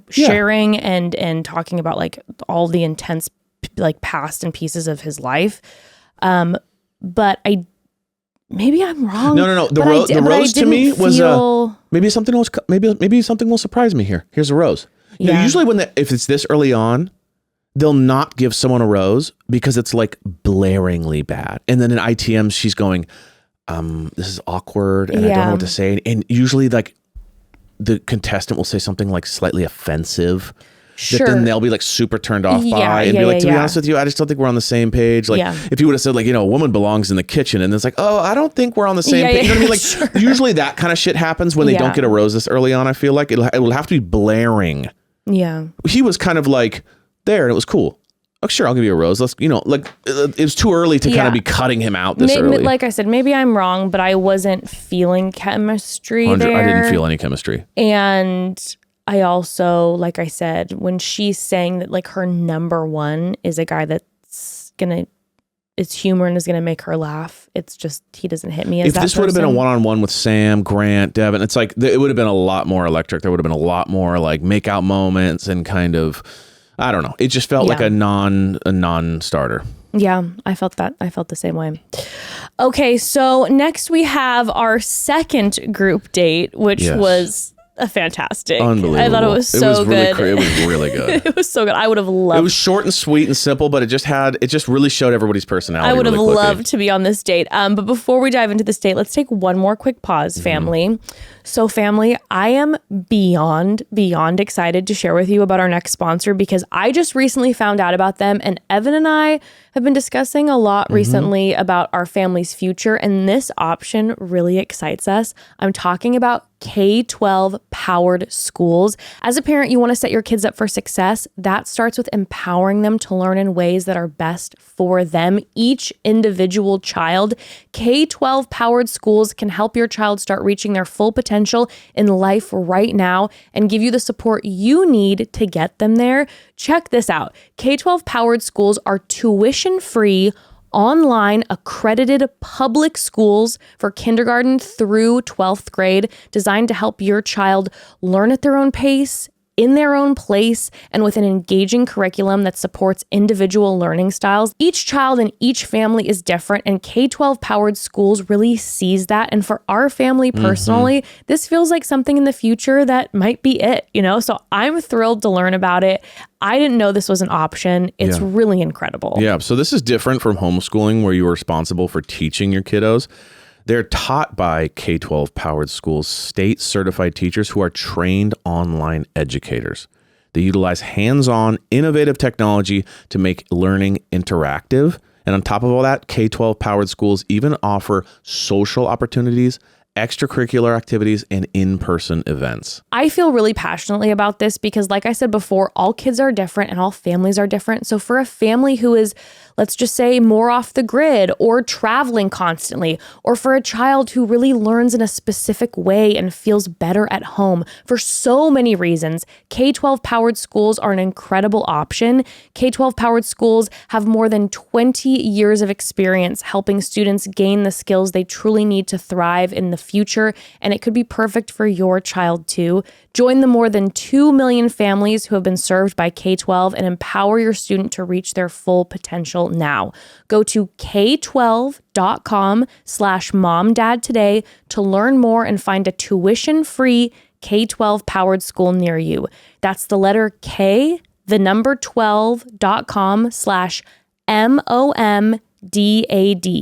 sharing and talking about like all the intense like past and pieces of his life. But maybe I'm wrong. No. The rose to me was maybe something else. Maybe something will surprise me here. Here's a rose. Usually if it's this early on, they'll not give someone a rose because it's like blaringly bad. And then in ITMs, she's going, this is awkward and I don't know what to say. And usually like the contestant will say something like slightly offensive. Sure. That then they'll be like super turned off by and be like, to be honest with you, I just don't think we're on the same page. Like if you would have said like, a woman belongs in the kitchen and it's like, oh, I don't think we're on the same page. You know what I mean? Like sure. Usually that kind of shit happens when they don't get a rose this early on. I feel like it will have to be blaring. Yeah. He was kind of like there and it was cool. Oh, sure, I'll give you a rose. Let's, it was too early to kind of be cutting him out this early. Like I said, maybe I'm wrong, but I wasn't feeling chemistry there. I didn't feel any chemistry. And I also, like I said, when she's saying that like her number one is a guy that's it's humor and is gonna make her laugh. It's just he doesn't hit me as if that this would have been a one-on-one with Sam, Grant, Devin, it's like it would have been a lot more electric. There would have been a lot more like make out moments and kind of. I don't know. It just felt like a non-starter. Yeah, I felt that. I felt the same way. Okay, so next we have our second group date, which was fantastic. Unbelievable. I thought it was so good. It was really good. It was so good. I would have loved. It was short and sweet and simple, but it just really showed everybody's personality. I would have loved to be on this date. But before we dive into this date, let's take one more quick pause, family. So family, I am beyond excited to share with you about our next sponsor because I just recently found out about them and Evan and I have been discussing a lot recently about our family's future and this option really excites us. I'm talking about K-12 powered schools. As a parent, you want to set your kids up for success. That starts with empowering them to learn in ways that are best for them, each individual child. K-12 powered schools can help your child start reaching their full potential in life right now and give you the support you need to get them there. Check this out. K-12 powered schools are tuition-free, online accredited public schools for kindergarten through 12th grade designed to help your child learn at their own pace, in their own place, and with an engaging curriculum that supports individual learning styles. Each child and each family is different, and K-12 powered schools really sees that. And for our family personally, this feels like something in the future that might be it, So I'm thrilled to learn about it. I didn't know this was an option. It's really incredible. Yeah. So this is different from homeschooling where you are responsible for teaching your kiddos. They're taught by K-12 powered schools, state certified teachers who are trained online educators. They utilize hands-on, innovative technology to make learning interactive. And on top of all that, K-12 powered schools even offer social opportunities, extracurricular activities, and in-person events. I feel really passionately about this because, like I said before, all kids are different and all families are different. So for a family who is, let's just say, more off the grid or traveling constantly, or for a child who really learns in a specific way and feels better at home, for so many reasons, K-12 powered schools are an incredible option. K-12 powered schools have more than 20 years of experience helping students gain the skills they truly need to thrive in the future, and it could be perfect for your child too. Join the more than 2 million families who have been served by K-12 and empower your student to reach their full potential now. Go to k12.com/momdad today to learn more and find a tuition-free K-12 powered school near you. That's the letter K, the number 12.com/MOMDAD.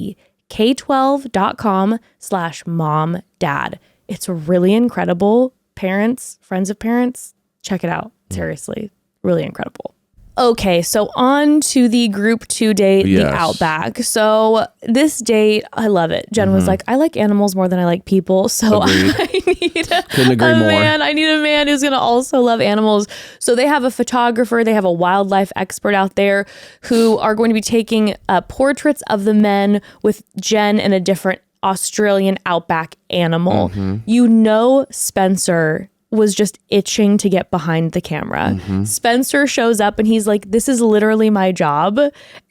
k12.com/momdad. It's really incredible. Parents, friends of parents, check it out. Seriously, really incredible. Okay, so on to the group 2 date, the Outback. So this date, I love it. Jen was like, I like animals more than I like people. So Agreed. I need Couldn't agree more. I need a man who's going to also love animals. So they have a photographer, they have a wildlife expert out there who are going to be taking portraits of the men with Jen and a different Australian Outback animal. Spencer was just itching to get behind the camera. Spencer shows up and he's like, this is literally my job.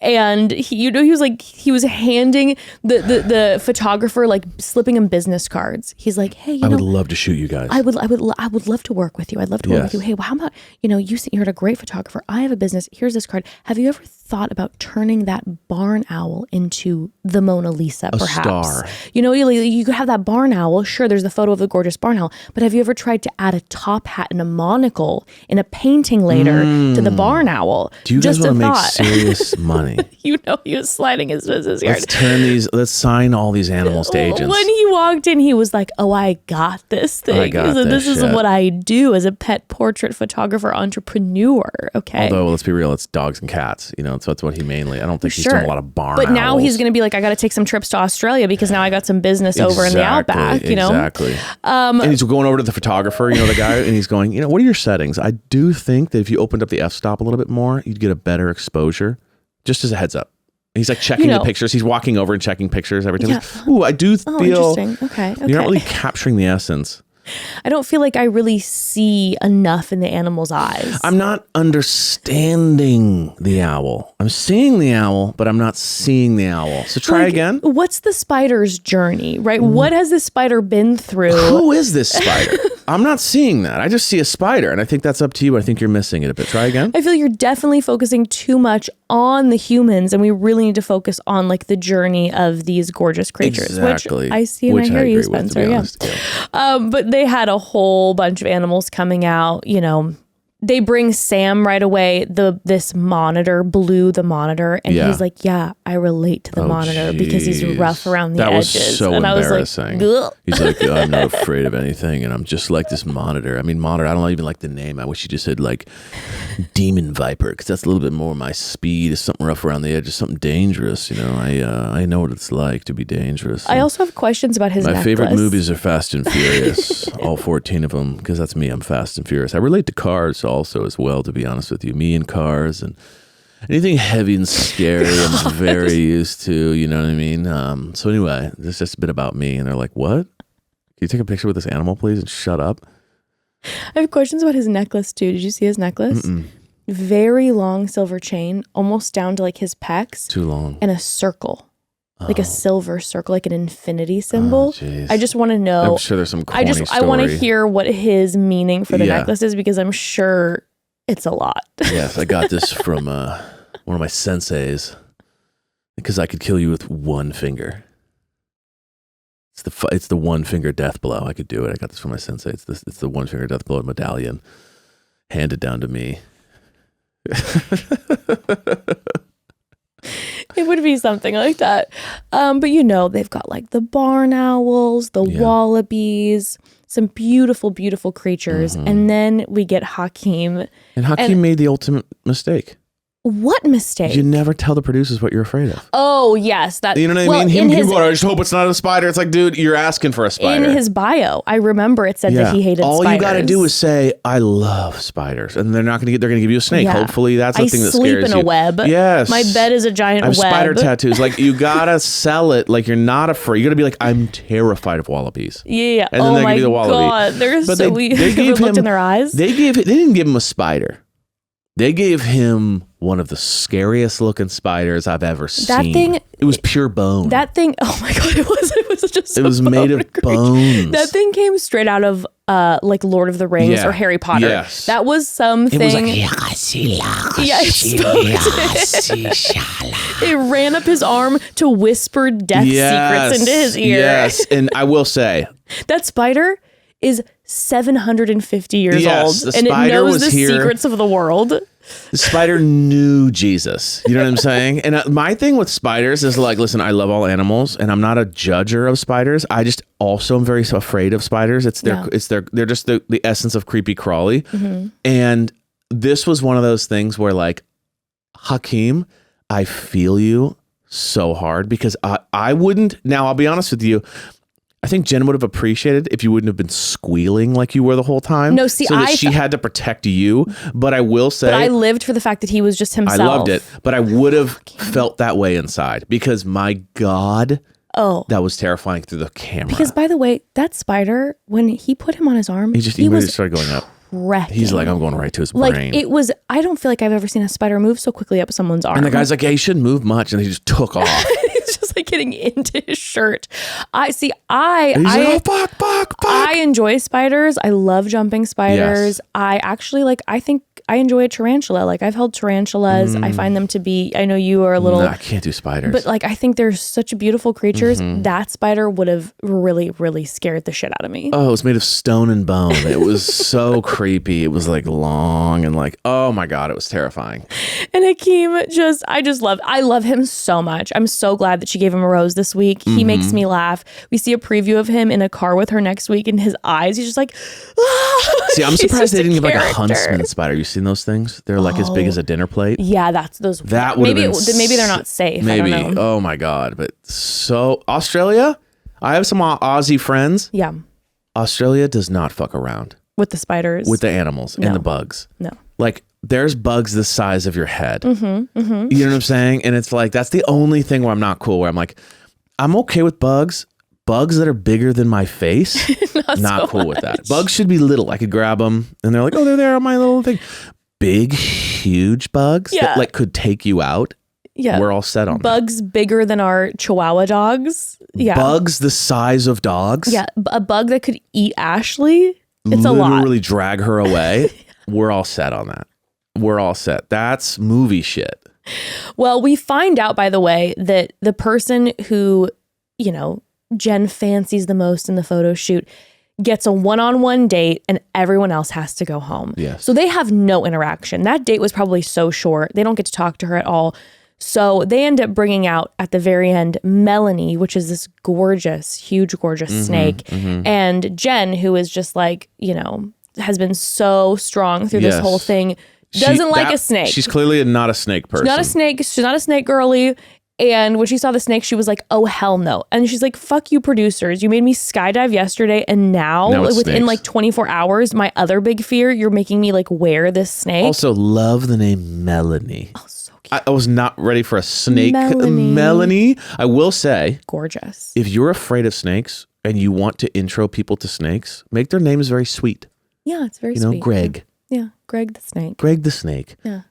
And he was handing the photographer, like slipping him business cards. He's like, hey, I would love to shoot you guys. I would love to work with you. I'd love to work with you. Hey, well, how about, you're a great photographer. I have a business. Here's this card. Have you ever thought about turning that barn owl into the Mona Lisa, perhaps? Star. You could have that barn owl. Sure, there's the photo of the gorgeous barn owl, but have you ever tried to add a top hat and a monocle in a painting later to the barn owl? Do you guys want to make serious money? He was sliding his business card. Let's sign all these animals to agents. When he walked in, he was like, oh, I got this thing. I got this is shit. what I do as a pet portrait photographer entrepreneur. Okay. Although, let's be real, it's dogs and cats. So that's what he mainly, I don't think he's doing a lot of barn But now owls. he's going to be like, I got to take some trips to Australia because now I got some business over in the outback, Exactly. And he's going over to the photographer, the guy, and he's going, what are your settings? I do think that if you opened up the f-stop a little bit more, you'd get a better exposure, just as a heads up. And he's like checking the pictures. He's walking over and checking pictures every time. Yeah. Ooh, I do feel interesting. Okay. You're not really capturing the essence. I don't feel like I really see enough in the animal's eyes. I'm not understanding the owl. I'm seeing the owl, but I'm not seeing the owl. So try again. What's the spider's journey, right? What has the spider been through? Who is this spider? I'm not seeing that. I just see a spider, and I think that's up to you. I think you're missing it a bit. Try again. I feel you're definitely focusing too much on the humans, and we really need to focus on like the journey of these gorgeous creatures. Exactly. Which I see and I hear you, Spencer. But they had a whole bunch of animals coming out. They bring Sam right away. This monitor, Blue, the monitor, and he's like, "Yeah, I relate to the monitor because he's rough around the edges." That was so and embarrassing. I was like, he's like, "I'm not afraid of anything, and I'm just like this monitor." I mean, monitor. I don't even like the name. I wish you just said like Demon Viper, because that's a little bit more my speed. Is something rough around the edges, something dangerous. I know what it's like to be dangerous. I also have questions about his necklace. My favorite movies are Fast and Furious, all 14 of them, because that's me. I'm Fast and Furious. I relate to cars also as well, to be honest with you. Me and cars and anything heavy and scary I'm very used to, you know what I mean? So anyway, this is just a bit about me. And they're like, what? Can you take a picture with this animal, please, and shut up? I have questions about his necklace too. Did you see his necklace? Very long silver chain, almost down to like his pecs. Too long. And a circle. Like a silver circle, like an infinity symbol. I just want to know. I'm sure there's some corny story. I want to hear what his meaning for the necklace is, because I'm sure it's a lot. Yes, I got this from one of my senseis, because I could kill you with one finger. It's the one finger death blow. I could do it. I got this from my sensei. It's the one finger death blow medallion handed down to me. It would be something like that. But they've got like the barn owls, the wallabies, some beautiful, beautiful creatures. And then we get Hakeem. And Hakeem made the ultimate mistake. What mistake? You never tell the producers what you're afraid of. Oh, yes. You know what I mean? I just hope it's not a spider. It's like, dude, you're asking for a spider. In his bio, I remember it said that he hated spiders. All you got to do is say, I love spiders. And they're going to give you a snake. Yeah. Hopefully that's the thing that scares you. I sleep in a web. Yes. My bed is a giant web. I have spider tattoos. Like, you got to sell it like you're not afraid. You got to be like, I'm terrified of wallabies. Yeah. And then they give you the wallaby. God. They're so weird. Have you ever looked in their eyes? They didn't give him a spider. They gave him one of the scariest looking spiders I've ever seen. It was pure bone. That thing, oh my God, it was just it was made of bones. That thing came straight out of like Lord of the Rings or Harry Potter. Yes. That was something. It was like, it ran up his arm to whisper death secrets into his ear. Yes, and I will say, that spider is 750 years old, the and it knows the here. secrets of the world. The spider knew Jesus. You know what I'm saying? And my thing with spiders is like, listen, I love all animals, and I'm not a judger of spiders. I just also am very afraid of spiders. They're just the essence of creepy crawly. And this was one of those things where, like, Hakeem, I feel you so hard, because I wouldn't. Now, I'll be honest with you. I think Jenn would have appreciated if you wouldn't have been squealing like you were the whole time. No, see, so that she had to protect you. But I will say, but I lived for the fact that he was just himself. I loved it, but I would have felt that way inside, because my God, Oh. That was terrifying through the camera. Because, by the way, that spider, when he put him on his arm, he was started going up. Wrecking. He's like, I'm going right to his like, brain. it was, I don't feel like I've ever seen a spider move so quickly up someone's arm. And the guy's like, yeah, he shouldn't move much. And he just took off. He's just like getting into his shirt. He's like, oh, fuck. I enjoy spiders. I love jumping spiders. Yes. I think I enjoy a tarantula. Like, I've held tarantulas. I find them to be, I know you are a little. No, I can't do spiders. But like, I think they're such beautiful creatures. That spider would have really, really scared the shit out of me. Oh, it was made of stone and bone. It was so creepy. It was like long and like, oh my God, it was terrifying. And Hakeem I love him so much. I'm so glad that she gave him a rose this week. He makes me laugh. We see a preview of him in a car with her next week, and his eyes, he's just like, ah! See, I'm surprised they didn't give like a character. huntsman spider. You seen those things? They're like as big as a dinner plate. Yeah, that's those. That would maybe they're not safe. Maybe. I don't know. Oh my God. But so Australia, I have some Aussie friends. Yeah. Australia does not fuck around With the spiders. with the animals and the bugs. No. Like, there's bugs the size of your head. You know what I'm saying? And it's like, that's the only thing where I'm not cool, where I'm like, I'm okay with bugs. Bugs that are bigger than my face, not so cool with that. Bugs should be little. I could grab them and they're like, oh, they're there on my little thing. Big, huge bugs that like could take you out. Yeah. We're all set on bugs bigger than our Chihuahua dogs. Yeah. Bugs the size of dogs. Yeah. A bug that could eat Ashley. It's a lot. Literally drag her away. We're all set on that. We're all set. That's movie shit. Well, we find out, by the way, that the person who, Jenn fancies the most in the photo shoot gets a one-on-one date and everyone else has to go home. Yes. So they have no interaction. That date was probably so short. They don't get to talk to her at all. So they end up bringing out at the very end Melanie, which is this gorgeous, huge, gorgeous snake. And Jenn, who is just like, has been so strong through this whole thing, doesn't like a snake. She's clearly not a snake person. She's not a snake. She's not a snake girly. And when she saw the snake, she was like, oh, hell no. And she's like, fuck you, producers. You made me skydive yesterday. And now within snakes. like 24 hours, my other big fear, you're making me like wear this snake. Also, love the name Melanie. Oh, so cute. I was not ready for a snake. Melanie. I will say, gorgeous. If you're afraid of snakes and you want to intro people to snakes, make their names very sweet. Yeah, it's very sweet. Greg. Yeah, Greg the snake. Greg the snake. Yeah.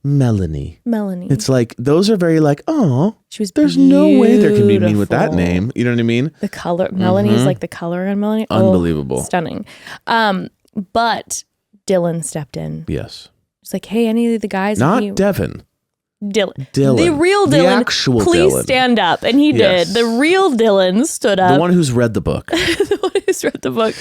Melanie. Melanie. It's like, those are very like, oh, she was there's no way there can be mean with that name. You know what I mean? The color, Melanie is like the color on Melanie. Unbelievable. Stunning. But Dylan stepped in. Yes. It's like, hey, any of the guys. Not Devin. Dylan. The real Dylan. The actual please Dylan. Stand up. And he did. The real Dylan stood up. The one who's read the book. The one who's read the book.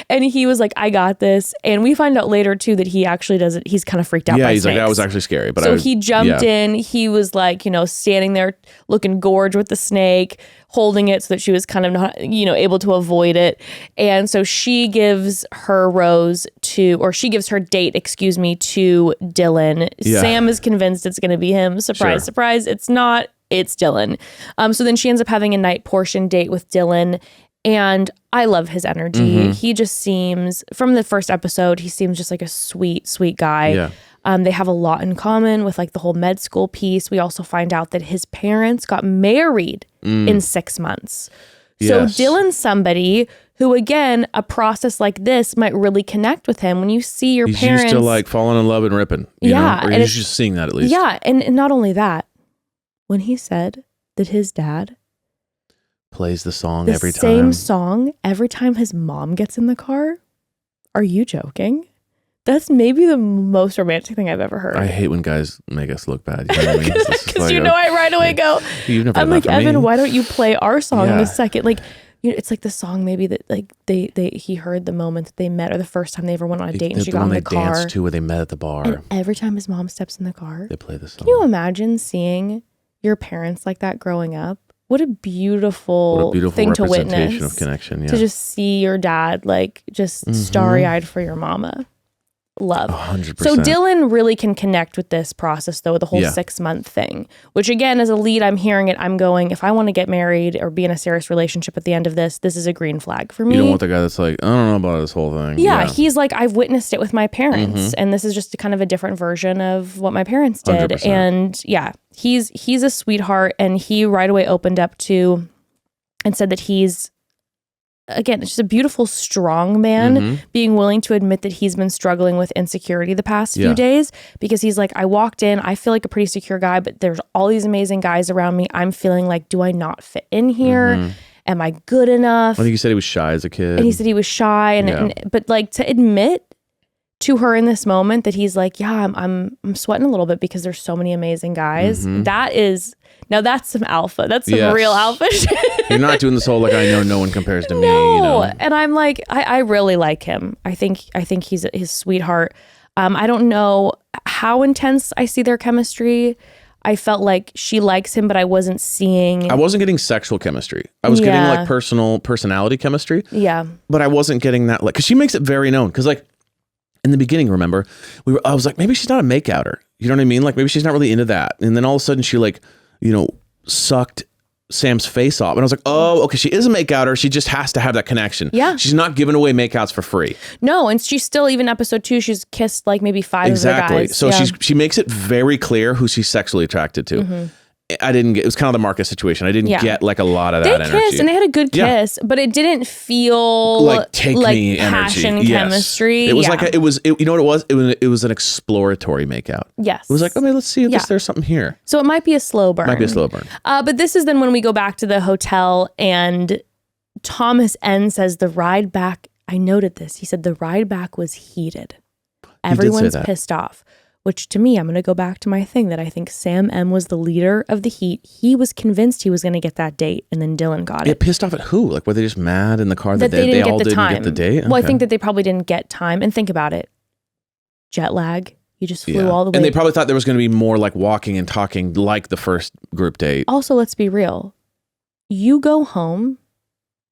And he was like, I got this. And we find out later too that he actually does it. He's kind of freaked out by he's snakes. like, that was actually scary. But so he jumped in. He was like, standing there looking gorge with the snake, holding it so that she was kind of not, able to avoid it. And so she gives her date, to Dylan. Yeah. Sam is convinced it's going to be him. Surprise, surprise. It's not. It's Dylan. So then she ends up having a night portion date with Dylan. And I love his energy. He just seems, from the first episode, he seems just like a sweet, sweet guy. Yeah. They have a lot in common with like the whole med school piece. We also find out that his parents got married in 6 months. So Dylan's somebody who, again, a process like this might really connect with him when you see your He's parents. He's used to like falling in love and ripping. You know? Or he's just seeing that at least. Yeah. And not only that, when he said that his dad plays the song every time. The same song every time his mom gets in the car. Are you joking? That's maybe the most romantic thing I've ever heard. I hate when guys make us look bad. You know what I mean? Because I right away go, I'm like, Evan, why don't you play our song in a second? Like, it's like the song maybe that like he heard the moment that they met or the first time they ever went on a date and she got in the car. Danced to where they met at the bar. And every time his mom steps in the car, they play the song. Can you imagine seeing your parents like that growing up? What a beautiful thing to witness. Of connection, yeah. To just see your dad like just starry-eyed for your mama. Love. 100%. So Dylan really can connect with this process though, with the whole 6-month thing, which again, as a lead, I'm hearing it. I'm going, if I want to get married or be in a serious relationship at the end of this is a green flag for me. You don't want the guy that's like, I don't know about this whole thing. Yeah. He's like, I've witnessed it with my parents and this is just kind of a different version of what my parents did. 100%. And he's a sweetheart and he right away opened up to and said that he's, again, it's just a beautiful, strong man being willing to admit that he's been struggling with insecurity the past few days, because he's like, I walked in, I feel like a pretty secure guy, but there's all these amazing guys around me. I'm feeling like, do I not fit in here? Am I good enough? I think he said he was shy as a kid. And he said he was shy, and but like to admit to her in this moment that he's like, yeah, I'm sweating a little bit because there's so many amazing guys. That is, now that's some alpha. That's some real alpha shit. You're not doing this whole like, I know no one compares to me. And I'm like, I really like him. I think he's his sweetheart. I don't know how intense I see their chemistry. I felt like she likes him, but I wasn't getting sexual chemistry. I was getting like personality chemistry. Yeah. But I wasn't getting that, like, because she makes it very known. Because like in the beginning, remember, I was like, maybe she's not a makeouter. You know what I mean? Like maybe she's not really into that. And then all of a sudden she like, sucked Sam's face off. And I was like, oh, okay, she is a makeouter. She just has to have that connection. Yeah. She's not giving away makeouts for free. No, and she's still, even episode 2, she's kissed like maybe 5 of the guys. So she makes it very clear who she's sexually attracted to. I didn't get, it was kind of the Marcus situation. I didn't get like a lot of that energy. They kissed and they had a good kiss, but it didn't feel like take me passion energy. Chemistry. It was like, you know what it was? It was an exploratory makeout. Yes. It was like, okay, let's see if there's something here. So it might be a slow burn. But this is then when we go back to the hotel and Thomas N says the ride back, I noted this. He said the ride back was heated. Everyone's pissed off. Which to me, I'm going to go back to my thing that I think Sam M was the leader of the heat. He was convinced he was going to get that date, and then Dylan got it. It pissed off at who? Like, were they just mad in the car that they all didn't get the date? Okay. Well, I think that they probably didn't get time. And think about it. Jet lag. You just flew all the way. And they probably thought there was going to be more like walking and talking like the first group date. Also, let's be real. You go home,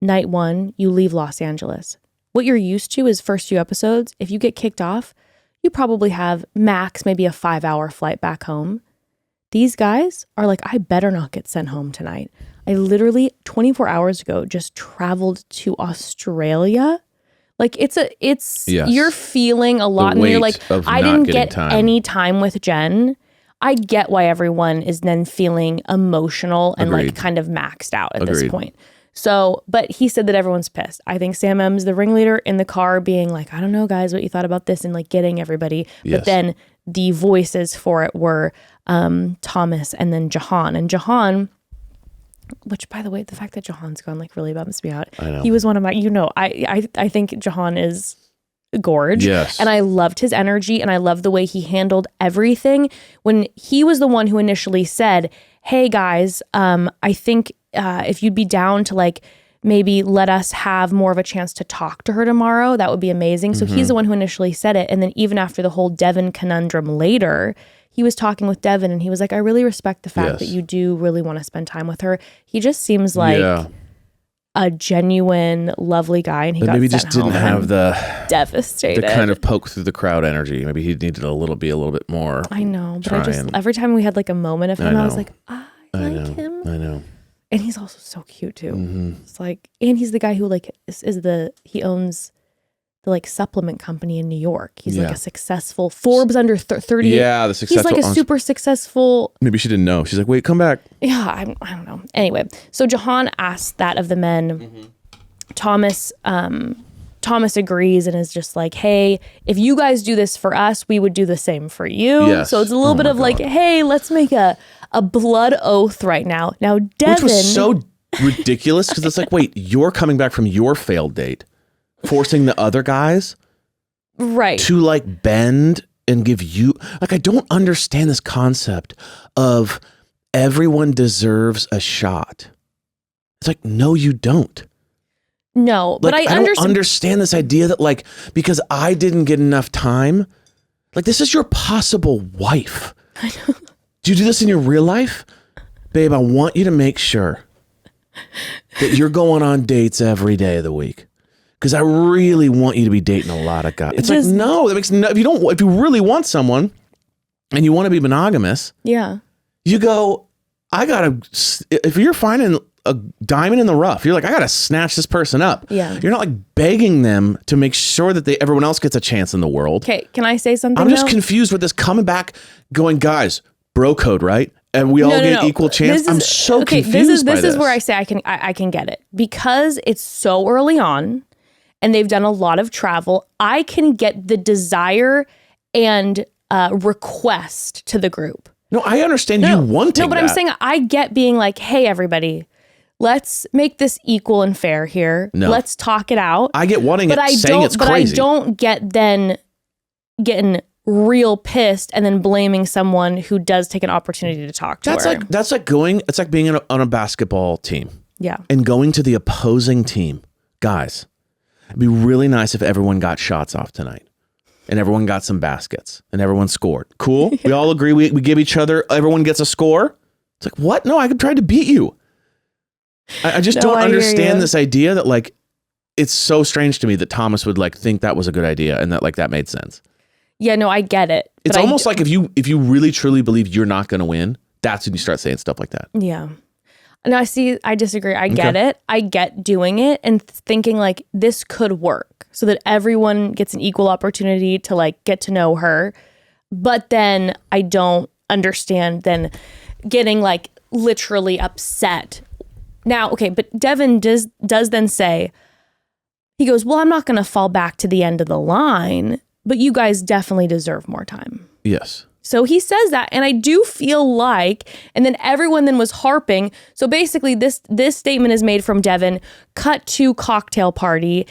night 1, you leave Los Angeles. What you're used to is first few episodes. If you get kicked off, you probably have max maybe a 5-hour flight back home. These guys are like, I better not get sent home tonight. I literally 24 hours ago just traveled to Australia. Like you're feeling a lot, and you're like, I didn't get any time with Jenn. I get why everyone is then feeling emotional and like kind of maxed out at this point. So, but he said that everyone's pissed. I think Sam M's the ringleader in the car being like, I don't know, guys, what you thought about this, and like getting everybody. Yes. But then the voices for it were Thomas and then Jahan. And Jahan, which by the way, the fact that Jahan's gone like really bums me out. I know. He was one of my, I think Jahan is gorge. Yes. And I loved his energy, and I loved the way he handled everything. When he was the one who initially said, hey guys, I think if you'd be down to like maybe let us have more of a chance to talk to her tomorrow, that would be amazing. So he's the one who initially said it. And then even after the whole Devin conundrum later, he was talking with Devin and he was like, I really respect the fact that you do really want to spend time with her. He just seems like a genuine, lovely guy. And he got maybe just didn't have the devastated, the kind of poke through the crowd energy. Maybe he needed be a little bit more. I know, but every time we had like a moment of him, I was like, I like him. I know. And he's also so cute too. It's like, and he's the guy who like he owns the like supplement company in New York. He's like a successful Forbes under 30. Yeah, the successful. He's like a super successful. Maybe she didn't know. She's like, wait, come back. Yeah, I don't know. Anyway, so Jahan asked that of the men. Thomas agrees and is just like, hey, if you guys do this for us, we would do the same for you. Yes. So it's a little bit of like, hey, let's make a blood oath right now. Now, Devin. Which was so ridiculous because it's like, wait, you're coming back from your failed date, forcing the other guys to like bend and give you, like, I don't understand this concept of everyone deserves a shot. It's like, no, you don't. No, but I don't understand this idea that like, because I didn't get enough time, like this is your possible wife. I know. Do you do this in your real life? Babe, I want you to make sure that you're going on dates every day of the week. Because I really want you to be dating a lot of guys. It's just, like, no, that makes no, if you really want someone and you want to be monogamous, you go, if you're finding a diamond in the rough, you're like, I gotta snatch this person up. Yeah. You're not like begging them to make sure that everyone else gets a chance in the world. Okay, can I say something? I'm just confused with this coming back going, guys, bro code, right? and we all get equal chance. I'm so confused by this. This is where I say I can get it because it's so early on and they've done a lot of travel. I can get the desire and request to the group. No, I understand you wanting No, but that. I'm saying I get being like, hey, everybody, let's make this equal and fair here. No. Let's talk it out. I get wanting but it, saying it's crazy. I don't get then getting real pissed and then blaming someone who does take an opportunity to talk to her. That's like going, it's like being on a basketball team. Yeah. And going to the opposing team. Guys, it'd be really nice if everyone got shots off tonight. And everyone got some baskets. And everyone scored. Cool? Yeah. We all agree we give each other, everyone gets a score? It's like, what? No, I tried to beat you. I just don't understand this idea that like, it's so strange to me that Thomas would like think that was a good idea and that like that made sense. Yeah, no, I get it. It's almost like if you really truly believe you're not going to win, that's when you start saying stuff like that. Yeah. No, I disagree. I get it. I get doing it and thinking like this could work so that everyone gets an equal opportunity to like get to know her. But then I don't understand then getting like literally upset. Now, okay, but Devin does then say, he goes, well, I'm not going to fall back to the end of the line, but you guys definitely deserve more time. Yes. So he says that, and I do feel like, and then everyone then was harping. So basically this statement is made from Devin, cut to cocktail party.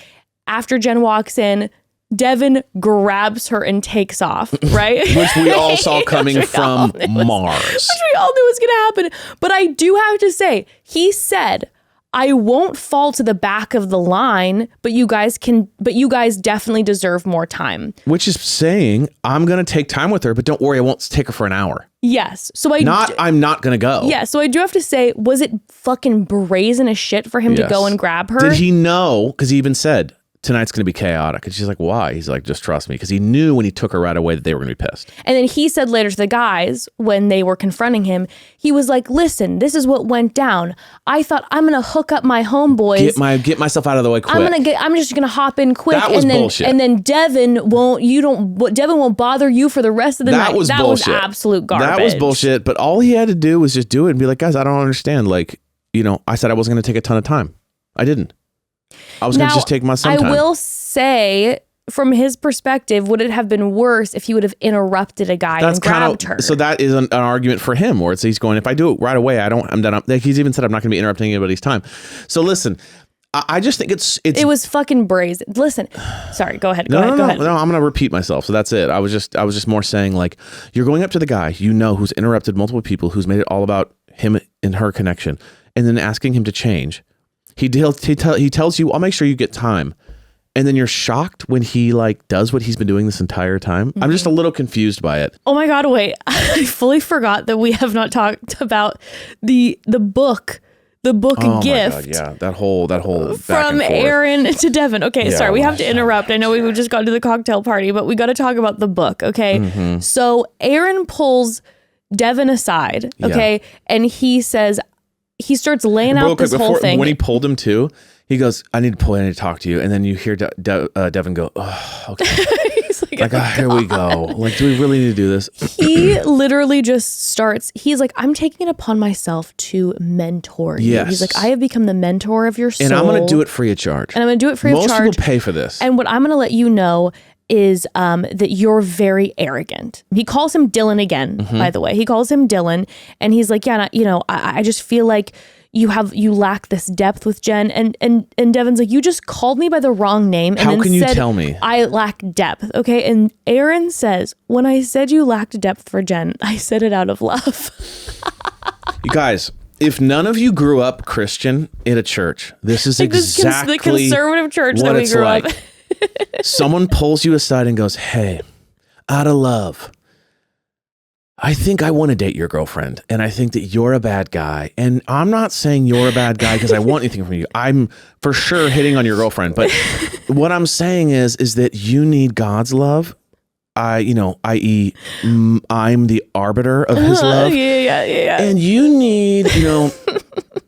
After Jenn walks in, Devin grabs her and takes off, right? Which we all saw coming from Mars. Which we all knew was going to happen. But I do have to say, he said, I won't fall to the back of the line, but you guys definitely deserve more time. Which is saying, I'm going to take time with her, but don't worry, I won't take her for an hour. Yes. So I'm not going to go. Yeah. So I do have to say, was it fucking brazen as shit for him to go and grab her? Did he know? Because he even said, tonight's going to be chaotic. And she's like, why? He's like, just trust me. Because he knew when he took her right away that they were going to be pissed. And then he said later to the guys, when they were confronting him, he was like, listen, this is what went down. I thought I'm going to hook up my homeboys. Get myself out of the way quick. I'm just going to hop in quick. That was bullshit. And then Devin won't bother you for the rest of the night. That was bullshit. Was absolute garbage. That was bullshit. But all he had to do was just do it and be like, guys, I don't understand. Like, I said I wasn't going to take a ton of time. I didn't. I was going to just take my some time. I will say, from his perspective, would it have been worse if he would have interrupted a guy and grabbed her? So that is an argument for him, where he's going, if I do it right away, I'm done. Like he's even said, I'm not going to be interrupting anybody's time. So listen, I just think it was fucking brazen. Listen, sorry, go ahead. No, I'm going to repeat myself. So that's it. I was just more saying, like, you're going up to the guy who's interrupted multiple people, who's made it all about him and her connection, and then asking him to change. He tells you, I'll make sure you get time. And then you're shocked when he like does what he's been doing this entire time. Mm-hmm. I'm just a little confused by it. Oh my God, wait. I fully forgot that we have not talked about the book gift. My God, yeah. That whole from Aaron to Devin. Okay, sorry, we have to interrupt. I know we just got to the cocktail party, but we got to talk about the book, okay? Mm-hmm. So Aaron pulls Devin aside, okay? Yeah. And he says, he starts laying out this whole thing. When he pulled him too, he goes, I need to talk to you. And then you hear Devin go, oh, okay. He's like, here we go. Like, do we really need to do this? He literally just starts, he's like, I'm taking it upon myself to mentor you. Yes. He's like, I have become the mentor of your soul. And I'm going to do it free of charge. Most people pay for this. And what I'm going to let you know is that you're very arrogant. He calls him Dylan again, by the way. He calls him Dylan, and he's like, I just feel like you lack this depth with Jenn. And Devin's like, you just called me by the wrong name. And How can you tell me? I lack depth, okay? And Aaron says, when I said you lacked depth for Jenn, I said it out of love. You guys, if none of you grew up Christian in a church, this is exactly the conservative church that we grew up. Someone pulls you aside and goes, hey, out of love, I think I want to date your girlfriend, and I think that you're a bad guy. And I'm not saying you're a bad guy because I want anything from you. I'm for sure hitting on your girlfriend. But what I'm saying is that you need God's love. i.e. I'm the arbiter of his love. Yeah. And you need,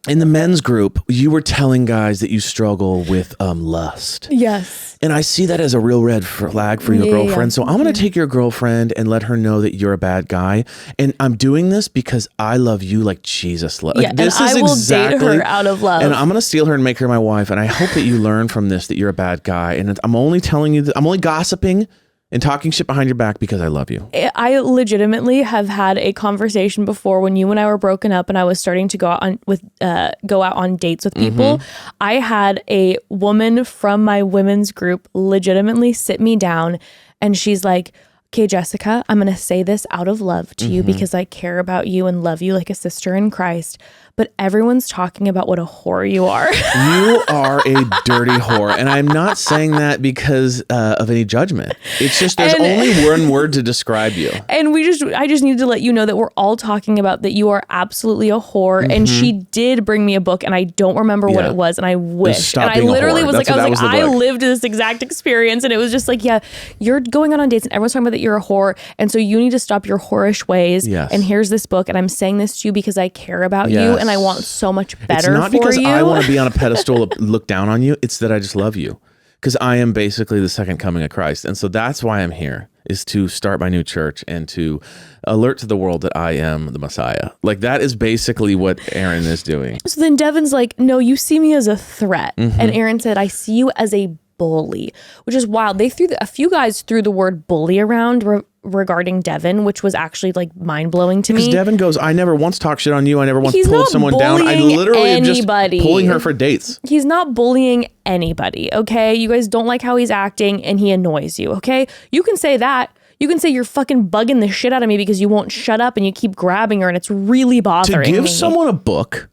in the men's group, you were telling guys that you struggle with lust. Yes. And I see that as a real red flag for your girlfriend. So I'm going to take your girlfriend and let her know that you're a bad guy. And I'm doing this because I love you like Jesus loves. Like, this and is I will exactly, date her out of love. and I'm going to steal her and make her my wife. And I hope that you learn from this that you're a bad guy. And I'm only telling you that I'm only gossiping and talking shit behind your back because I love you. I legitimately have had a conversation before when you and I were broken up and I was starting to go out on dates with people. I had a woman from my women's group legitimately sit me down and she's like, okay, Jessica, I'm going to say this out of love to you because I care about you and love you like a sister in Christ. But everyone's talking about what a whore you are. You are a dirty whore. And I'm not saying that because of any judgment. It's just there's only one word to describe you. And I just need to let you know that we're all talking about that you are absolutely a whore. And she did bring me a book and I don't remember what it was. And I wish. And I literally was like, I lived this exact experience. And it was just like, yeah, you're going on dates and everyone's talking about that you're a whore. And so you need to stop your whorish ways. Yes. And here's this book. And I'm saying this to you because I care about you. And I want so much better for you. It's not because I want to be on a pedestal, look down on you. It's that I just love you. Because I am basically the second coming of Christ. And so that's why I'm here, is to start my new church and to alert to the world that I am the Messiah. Like, that is basically what Aaron is doing. So then Devin's like, no, you see me as a threat. And Aaron said, I see you as a bully, which is wild. They a few guys threw the word bully around regarding Devin, which was actually like mind-blowing to me. Because Devin goes, I never once talked shit on you. I never once He's pulled someone down. I literally am just pulling her for dates. He's not bullying anybody, okay? You guys don't like how he's acting and he annoys you, okay? You can say that. You can say you're fucking bugging the shit out of me because you won't shut up and you keep grabbing her and it's really bothering me. To give someone a book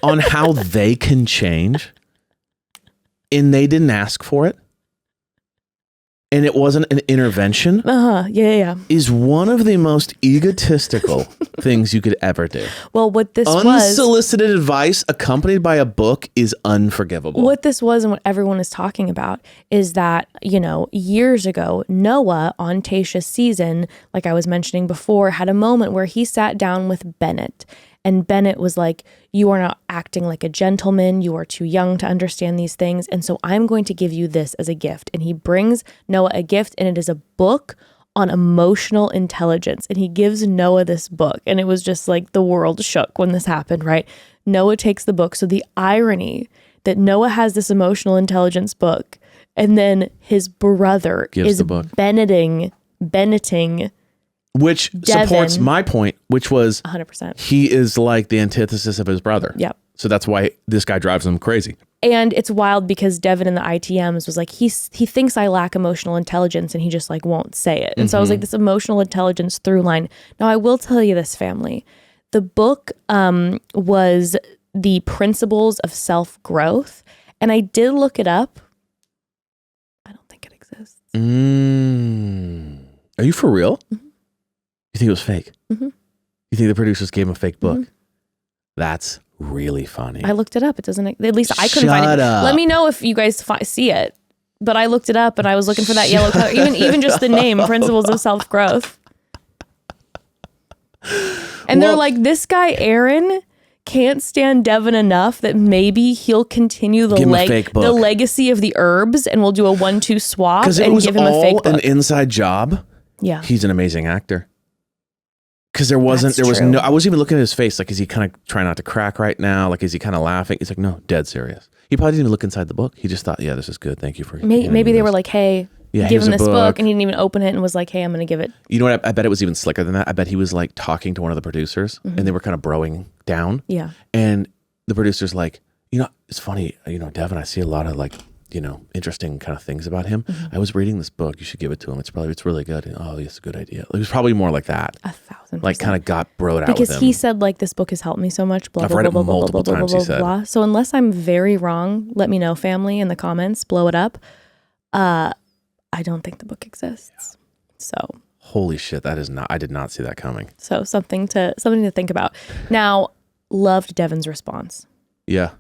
on how they can change and they didn't ask for it, and it wasn't an intervention, is one of the most egotistical things you could ever do. Well, what this unsolicited advice accompanied by a book is unforgivable. What this was and what everyone is talking about is that, years ago, Noah on Tayshia's season, like I was mentioning before, had a moment where he sat down with Bennett. And Bennett was like, you are not acting like a gentleman. You are too young to understand these things. And so I'm going to give you this as a gift. And he brings Noah a gift, and it is a book on emotional intelligence. And he gives Noah this book. And it was just like the world shook when this happened, right? Noah takes the book. So the irony that Noah has this emotional intelligence book, and then his brother is Bennetting which Devin, supports my point, which was 100%. He is like the antithesis of his brother. Yep. So that's why this guy drives him crazy. And it's wild because Devin in the ITMs was like, he thinks I lack emotional intelligence and he just like won't say it. And so I was like, this emotional intelligence through line. Now I will tell you this, family. The book was The Principles of Self-Growth. And I did look it up. I don't think it exists. Are you for real? You think it was fake? You think the producers gave him a fake book? That's really funny. I looked it up. It doesn't, at least I couldn't find it. Let me know if you guys see it. But I looked it up and I was looking for that yellow color. Even just the name, Principles of Self-Growth. And they're like, this guy, Aaron, can't stand Devin enough that maybe he'll continue the legacy of the herbs and we'll do a 1-2 swap and give him a fake book. An inside job. Yeah. He's an amazing actor. Because I wasn't even looking at his face. Like, is he kind of trying not to crack right now? Like, is he kind of laughing? He's like, no, dead serious. He probably didn't even look inside the book. He just thought, yeah, this is good. Thank you for maybe they were like, hey, give him this book. And he didn't even open it and was like, hey, I'm going to give it. You know what? I bet it was even slicker than that. I bet he was like talking to one of the producers and they were kind of broing down. Yeah. And the producer's like, it's funny, Devin, I see a lot of like, interesting kind of things about him. I was reading this book. You should give it to him. It's really good. And, oh, it's a good idea. It was probably more like that. 1,000%. Like kind of got broed out with him. Because he said like, this book has helped me so much. Blah, I've blah, read blah, it blah, multiple blah, times, blah, he said. blah. So unless I'm very wrong, let me know, family, in the comments. Blow it up. I don't think the book exists. So. Holy shit, I did not see that coming. So something to think about. Now, loved Devin's response. Yeah.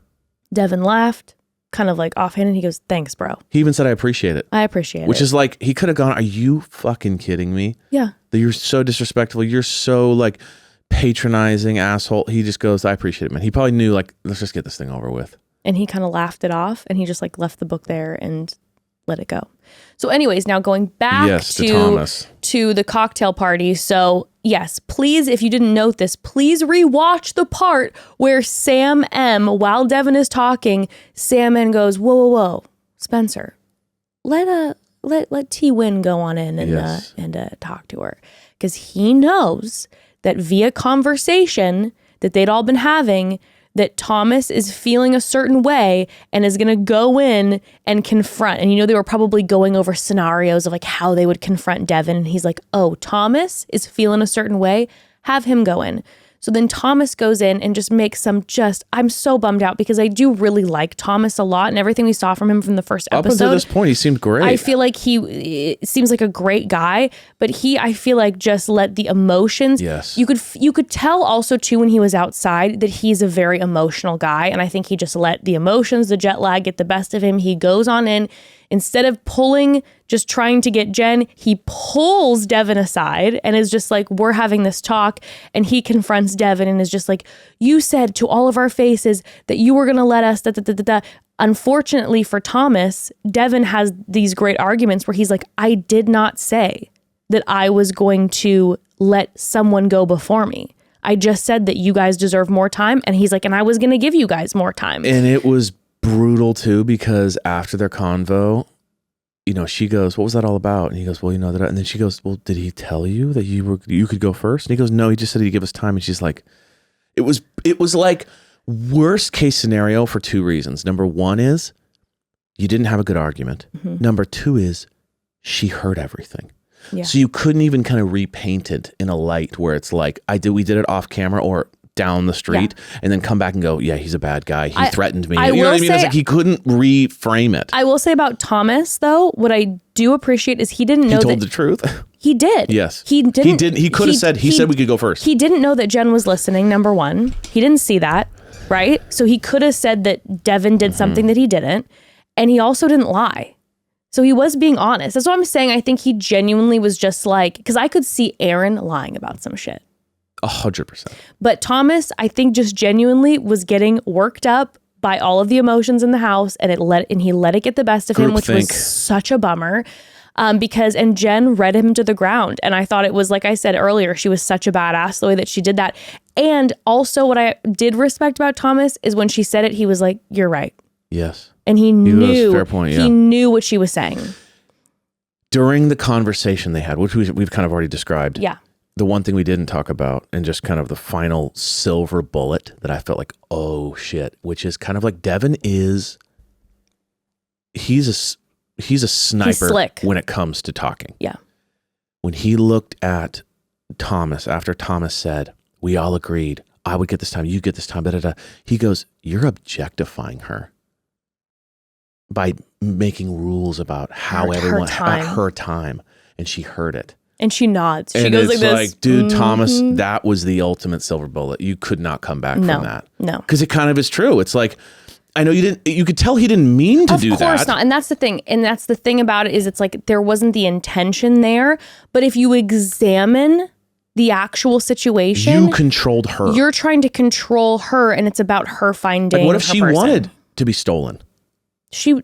Devin laughed, kind of like offhand, and he goes, thanks, bro. He even said, I appreciate it. I appreciate it. Which is like, he could have gone, are you fucking kidding me? Yeah. That you're so disrespectful. You're so like patronizing asshole. He just goes, I appreciate it, man. He probably knew like, let's just get this thing over with. And he kind of laughed it off and he just like left the book there and let it go. So anyways, now going back to Thomas. to the cocktail party. So yes, please, if you didn't note this, please rewatch the part where Sam M, while Devin is talking, Sam M goes, whoa, Spencer, let T Win go on in and talk to her. Because he knows that via conversation that they'd all been having, that Thomas is feeling a certain way and is going to go in and confront. And they were probably going over scenarios of like how they would confront Devin. And he's like, oh, Thomas is feeling a certain way. Have him go in. So then Thomas goes in and just makes I'm so bummed out because I do really like Thomas a lot and everything we saw from him from the first episode. Up until this point, he seemed great. I feel like he seems like a great guy, but I feel like just let the emotions. Yes. You could tell also too when he was outside that he's a very emotional guy. And I think he just let the emotions, the jet lag get the best of him. He goes on in. Instead of just trying to get Jenn, he pulls Devin aside and is just like, we're having this talk. And he confronts Devin and is just like, you said to all of our faces that you were going to let us, Unfortunately for Thomas, Devin has these great arguments where he's like, I did not say that I was going to let someone go before me. I just said that you guys deserve more time. And he's like, and I was going to give you guys more time. And it was brutal too, because after their convo, she goes, what was that all about? And he goes, well, that. And then she goes, well, did he tell you that you could go first? And he goes, no, he just said he'd give us time. And she's like, it was like worst case scenario for two reasons. Number one is you didn't have a good argument. Mm-hmm. Number two is she heard everything. Yeah. So you couldn't even kind of repaint it in a light where it's like, we did it off camera or down the street and then come back and go, yeah, he's a bad guy. He threatened me. You know what I mean? It's like he couldn't reframe it. I will say about Thomas though, what I do appreciate is he didn't know he told the truth. He did. Yes. He didn't. He could have said, he said we could go first. He didn't know that Jenn was listening, number one. He didn't see that, right? So he could have said that Devin did something that he didn't. And he also didn't lie. So he was being honest. That's what I'm saying. I think he genuinely was just like, because I could see Aaron lying about some shit. 100%. But Thomas, I think just genuinely was getting worked up by all of the emotions in the house and he let it get the best of him, which was such a bummer. Because Jenn read him to the ground. And I thought it was, like I said earlier, she was such a badass the way that she did that. And also what I did respect about Thomas is when she said it, he was like, you're right. Yes. And he knew, fair point, he knew what she was saying. During the conversation they had, which we've kind of already described. Yeah. The one thing we didn't talk about, and just kind of the final silver bullet that I felt like, oh shit, which is kind of like Devin he's a sniper when it comes to talking. Yeah. When he looked at Thomas, after Thomas said, we all agreed, I would get this time, you get this time, he goes, you're objectifying her by making rules about how everyone at her time. And she heard it. And she nods. She and goes it's like this. Like, dude, Thomas, that was the ultimate silver bullet. You could not come back from that. No. Because it kind of is true. It's like, I know you could tell he didn't mean to do that. Of course not. And that's the thing. And that's the thing about it is it's like there wasn't the intention there. But if you examine the actual situation. You controlled her. You're trying to control her and it's about her finding like what if her she person. wanted to be stolen?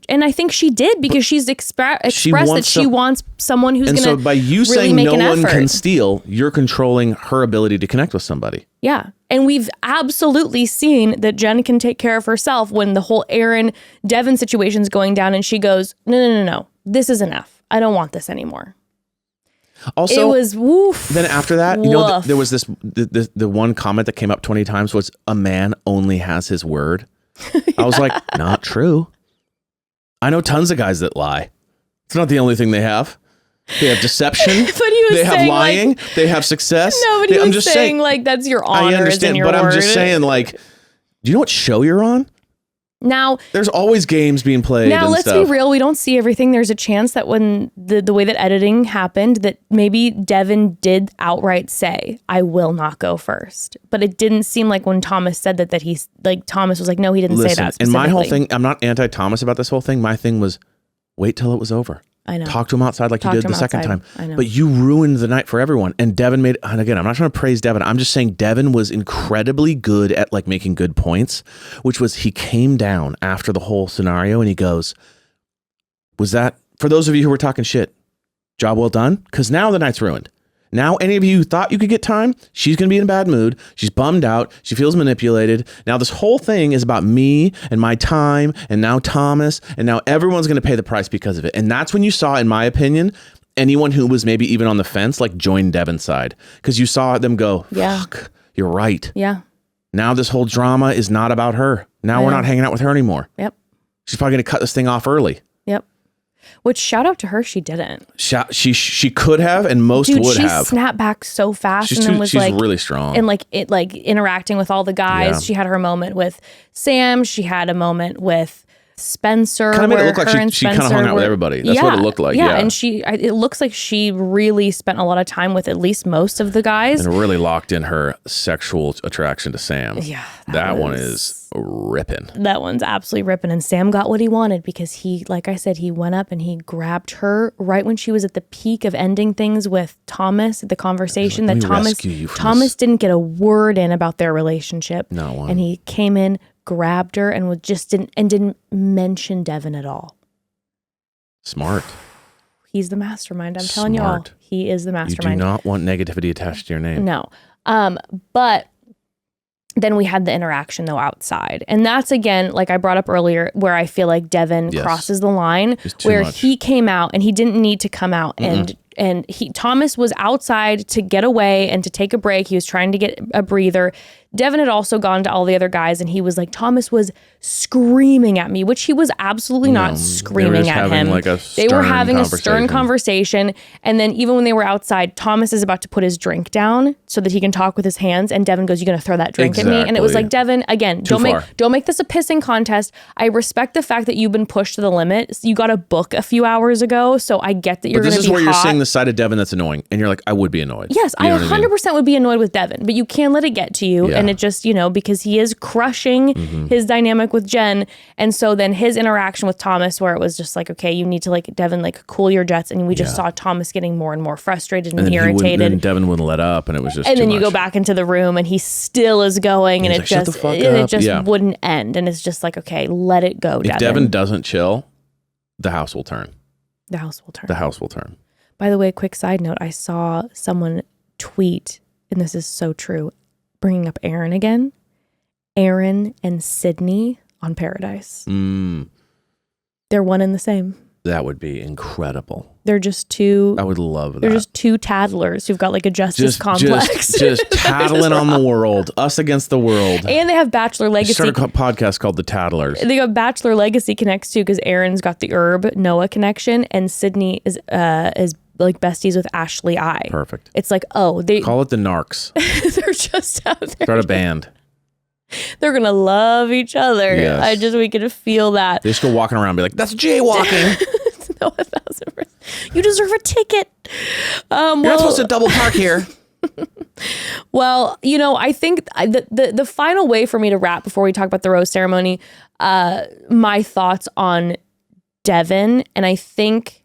And I think she did because she's expressed that she wants someone who's going to. And so by you really saying make no an one effort. can steal, you're controlling her ability to connect with somebody. Yeah. And we've absolutely seen that Jenn can take care of herself when the whole Aaron Devin situation's going down and she goes, no. This is enough. I don't want this anymore. Also, it was woof. Then after that, you know, there was the one comment that came up 20 times was a man only has his word. Yeah. I was like, not true. I know tons of guys that lie. It's not the only thing they have. They have deception. They have lying. They have success. No, but he was saying like that's your honor. I understand, your but word. I'm just saying like, do you know what show you're on? Now, there's always games being played. Now, and let's stuff. be real. We don't see everything. There's a chance that when the way that editing happened, that maybe Devin did outright say, I will not go first. But it didn't seem like when Thomas said that he's like, Thomas was like, no, he didn't say that specifically. And my whole thing, I'm not anti-Thomas about this whole thing. My thing was wait till it was over. I know. Talk to him outside like you did the second time. I know. But you ruined the night for everyone. And Devin and again, I'm not trying to praise Devin. I'm just saying Devin was incredibly good at like making good points, which was he came down after the whole scenario and he goes, was that for those of you who were talking shit, job well done, because now the night's ruined. Now, any of you who thought you could get time, she's going to be in a bad mood. She's bummed out. She feels manipulated. Now, this whole thing is about me and my time, and now Thomas, and now everyone's going to pay the price because of it. And that's when you saw, in my opinion, anyone who was maybe even on the fence, like join Devin's side, because you saw them go, fuck, you're right. Yeah. Now this whole drama is not about her. Now we're not hanging out with her anymore. Yep. She's probably going to cut this thing off early. Yep. Which shout out to her, she didn't. She could have, and most would have. She snapped back so fast, She's really strong. And interacting with all the guys. Yeah. She had her moment with Sam. She had a moment with Spencer. Kind of made it look like she kind of hung out with everybody. That's what it looked like. Yeah, and it looks like she really spent a lot of time with at least most of the guys. And really locked in her sexual attraction to Sam. Yeah. That one is ripping. That one's absolutely ripping. And Sam got what he wanted because he, like I said, he went up and he grabbed her right when she was at the peak of ending things with Thomas, the conversation that Thomas didn't get a word in about their relationship. No one. And he came in, grabbed her, and didn't mention Devin at all. Smart. He's the mastermind. I'm telling you all. He is the mastermind. You do not want negativity attached to your name. No. But then we had the interaction though outside. And that's again, like I brought up earlier, where I feel like Devin crosses the line, where he came out and he didn't need to come out and Thomas was outside to get away and to take a break. He was trying to get a breather. Devin had also gone to all the other guys and he was like, Thomas was screaming at me, which he was absolutely not screaming at him. They were having a stern conversation. And then even when they were outside, Thomas is about to put his drink down so that he can talk with his hands. And Devin goes, "You gonna throw that drink at me?" And it was like, Devin, again, don't make this a pissing contest. I respect the fact that you've been pushed to the limit. You got a book a few hours ago. So I get that you're going to be hot. But this is where you're seeing the side of Devin that's annoying. And you're like, I would be annoyed. Yes, I 100% would be annoyed with Devin, but you can't let it get to you. Yeah. And it just, because he is crushing his dynamic with Jenn. And so then his interaction with Thomas, where it was just like, okay, you need to Devin, cool your jets. And we just saw Thomas getting more and more frustrated and irritated. And Devin wouldn't let up and it was just and then you go back into the room and he still is going and it just wouldn't end. And it's just like, okay, let it go, Devin. If Devin doesn't chill, the house will turn. The house will turn. The house will turn. By the way, quick side note, I saw someone tweet, and this is so true, bringing up Aaron again. Aaron and Sydney on Paradise. They're one and the same. That would be incredible. They're just two. I would love that. They're just two taddlers who've got a justice complex. Just tattling on the world. Us against the world. And they have Bachelor Legacy. Started a podcast called The Tattlers. They got Bachelor Legacy connects too, because Aaron's got the Herb Noah connection, and Sydney is besties with Ashley I. Perfect. It's like, they call it the Narcs. They're just out there. Start a band. They're gonna love each other. Yes. We can feel that. They just go walking around and be like, that's jaywalking. No, 1,000%. You deserve a ticket. You're not supposed to double park here. Well, I think the final way for me to wrap before we talk about the rose ceremony, my thoughts on Devin, and I think,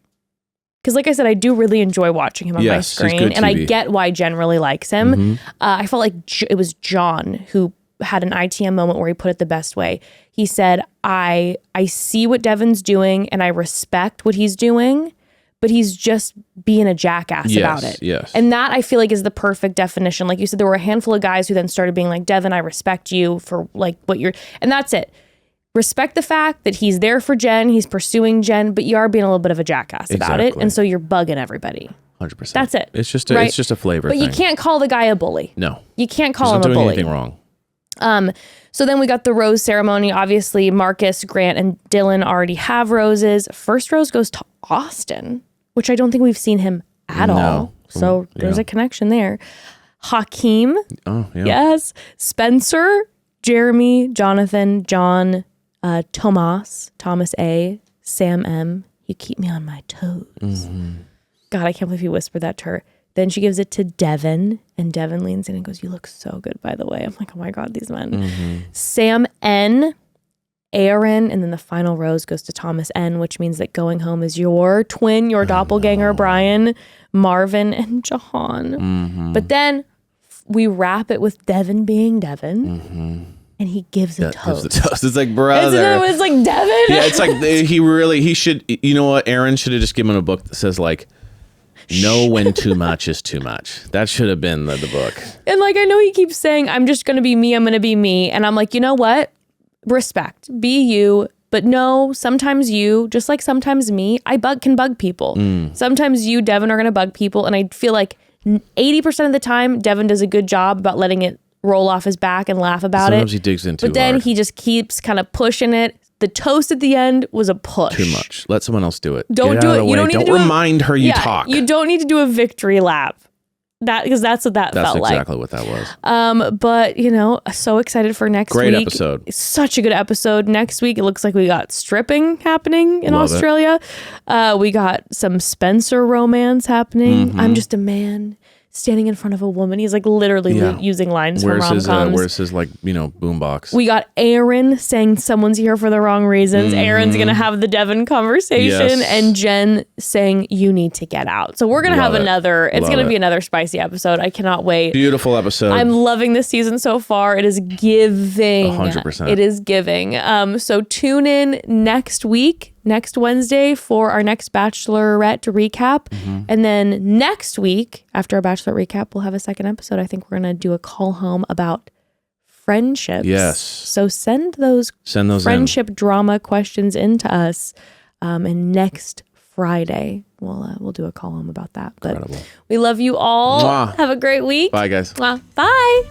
because like I said, I do really enjoy watching him on my screen, and I get why Jenn really likes him. I felt like it was John who had an ITM moment where he put it the best way. He said, I see what Devin's doing and I respect what he's doing, but he's just being a jackass about it. Yes. And that I feel like is the perfect definition. Like you said, there were a handful of guys who then started being like, Devin, I respect you for what you're, and that's it. Respect the fact that he's there for Jenn, he's pursuing Jenn, but you are being a little bit of a jackass about it. And so you're bugging everybody. 100%. That's it. It's just a flavor thing. But you can't call the guy a bully. No. You can't call him a bully. He's not doing anything wrong. So then we got the rose ceremony. Obviously, Marcus, Grant, and Dylan already have roses. First rose goes to Austin, which I don't think we've seen him at all. So there's a connection there. Hakeem. Oh, yeah. Yes. Spencer, Jeremy, Jonathan, John, Thomas A, Sam M. You keep me on my toes. God, I can't believe he whispered that to her. Then she gives it to Devin, and Devin leans in and goes, "You look so good, by the way." I'm like, oh my God, these men. Sam N, Aaron, and then the final rose goes to Thomas N, which means that going home is your twin, your doppelganger, Brian, Marvin, and Jahan. But then we wrap it with Devin being Devin. and he gives a Gives the toast. toast. It's like, brother. It's like Devin. Yeah, it's like he should, you know what? Aaron should have just given him a book that says like, know when too much is too much. That should have been the book. And like, I know he keeps saying, I'm just going to be me. I'm going to be me. And I'm like, you know what? Respect. Be you. But no, sometimes you, just like sometimes me, can bug people. Sometimes you, Devin, are going to bug people. And I feel like 80% of the time, Devin does a good job about letting it roll off his back and laugh about Sometimes it. he digs in too But then hard. he just keeps kind of pushing it. The toast at the end was a push. Too much. Let someone else do it. Don't Get do out of it. the You way. don't need to do remind her you talk. You don't need to do a victory lap. Because that's what that That's felt like. exactly what that was. But you know, so excited for next week. Great episode. It's such a good episode. Next week, it looks like we got stripping happening in Love it. Australia. We got some Spencer romance happening. Mm-hmm. I'm just a man standing in front of a woman. He's like literally using lines from rom-coms. Where's his like, boombox? We got Aaron saying someone's here for the wrong reasons. Aaron's going to have the Devin conversation. Yes. And Jenn saying you need to get out. So we're going to have Love it. it's Love going to be it. another spicy episode. I cannot wait. Beautiful episode. I'm loving this season so far. It is giving. 100%. It is giving. So tune in next Wednesday for our next Bachelorette recap. And then next week, after our Bachelorette recap, we'll have a second episode. I think we're going to do a call home about friendships. Yes. So send those friendship drama questions into us. And next Friday, we'll do a call home about that. But Incredible. we love you all. Mwah. Have a great week. Bye, guys. Mwah. Bye.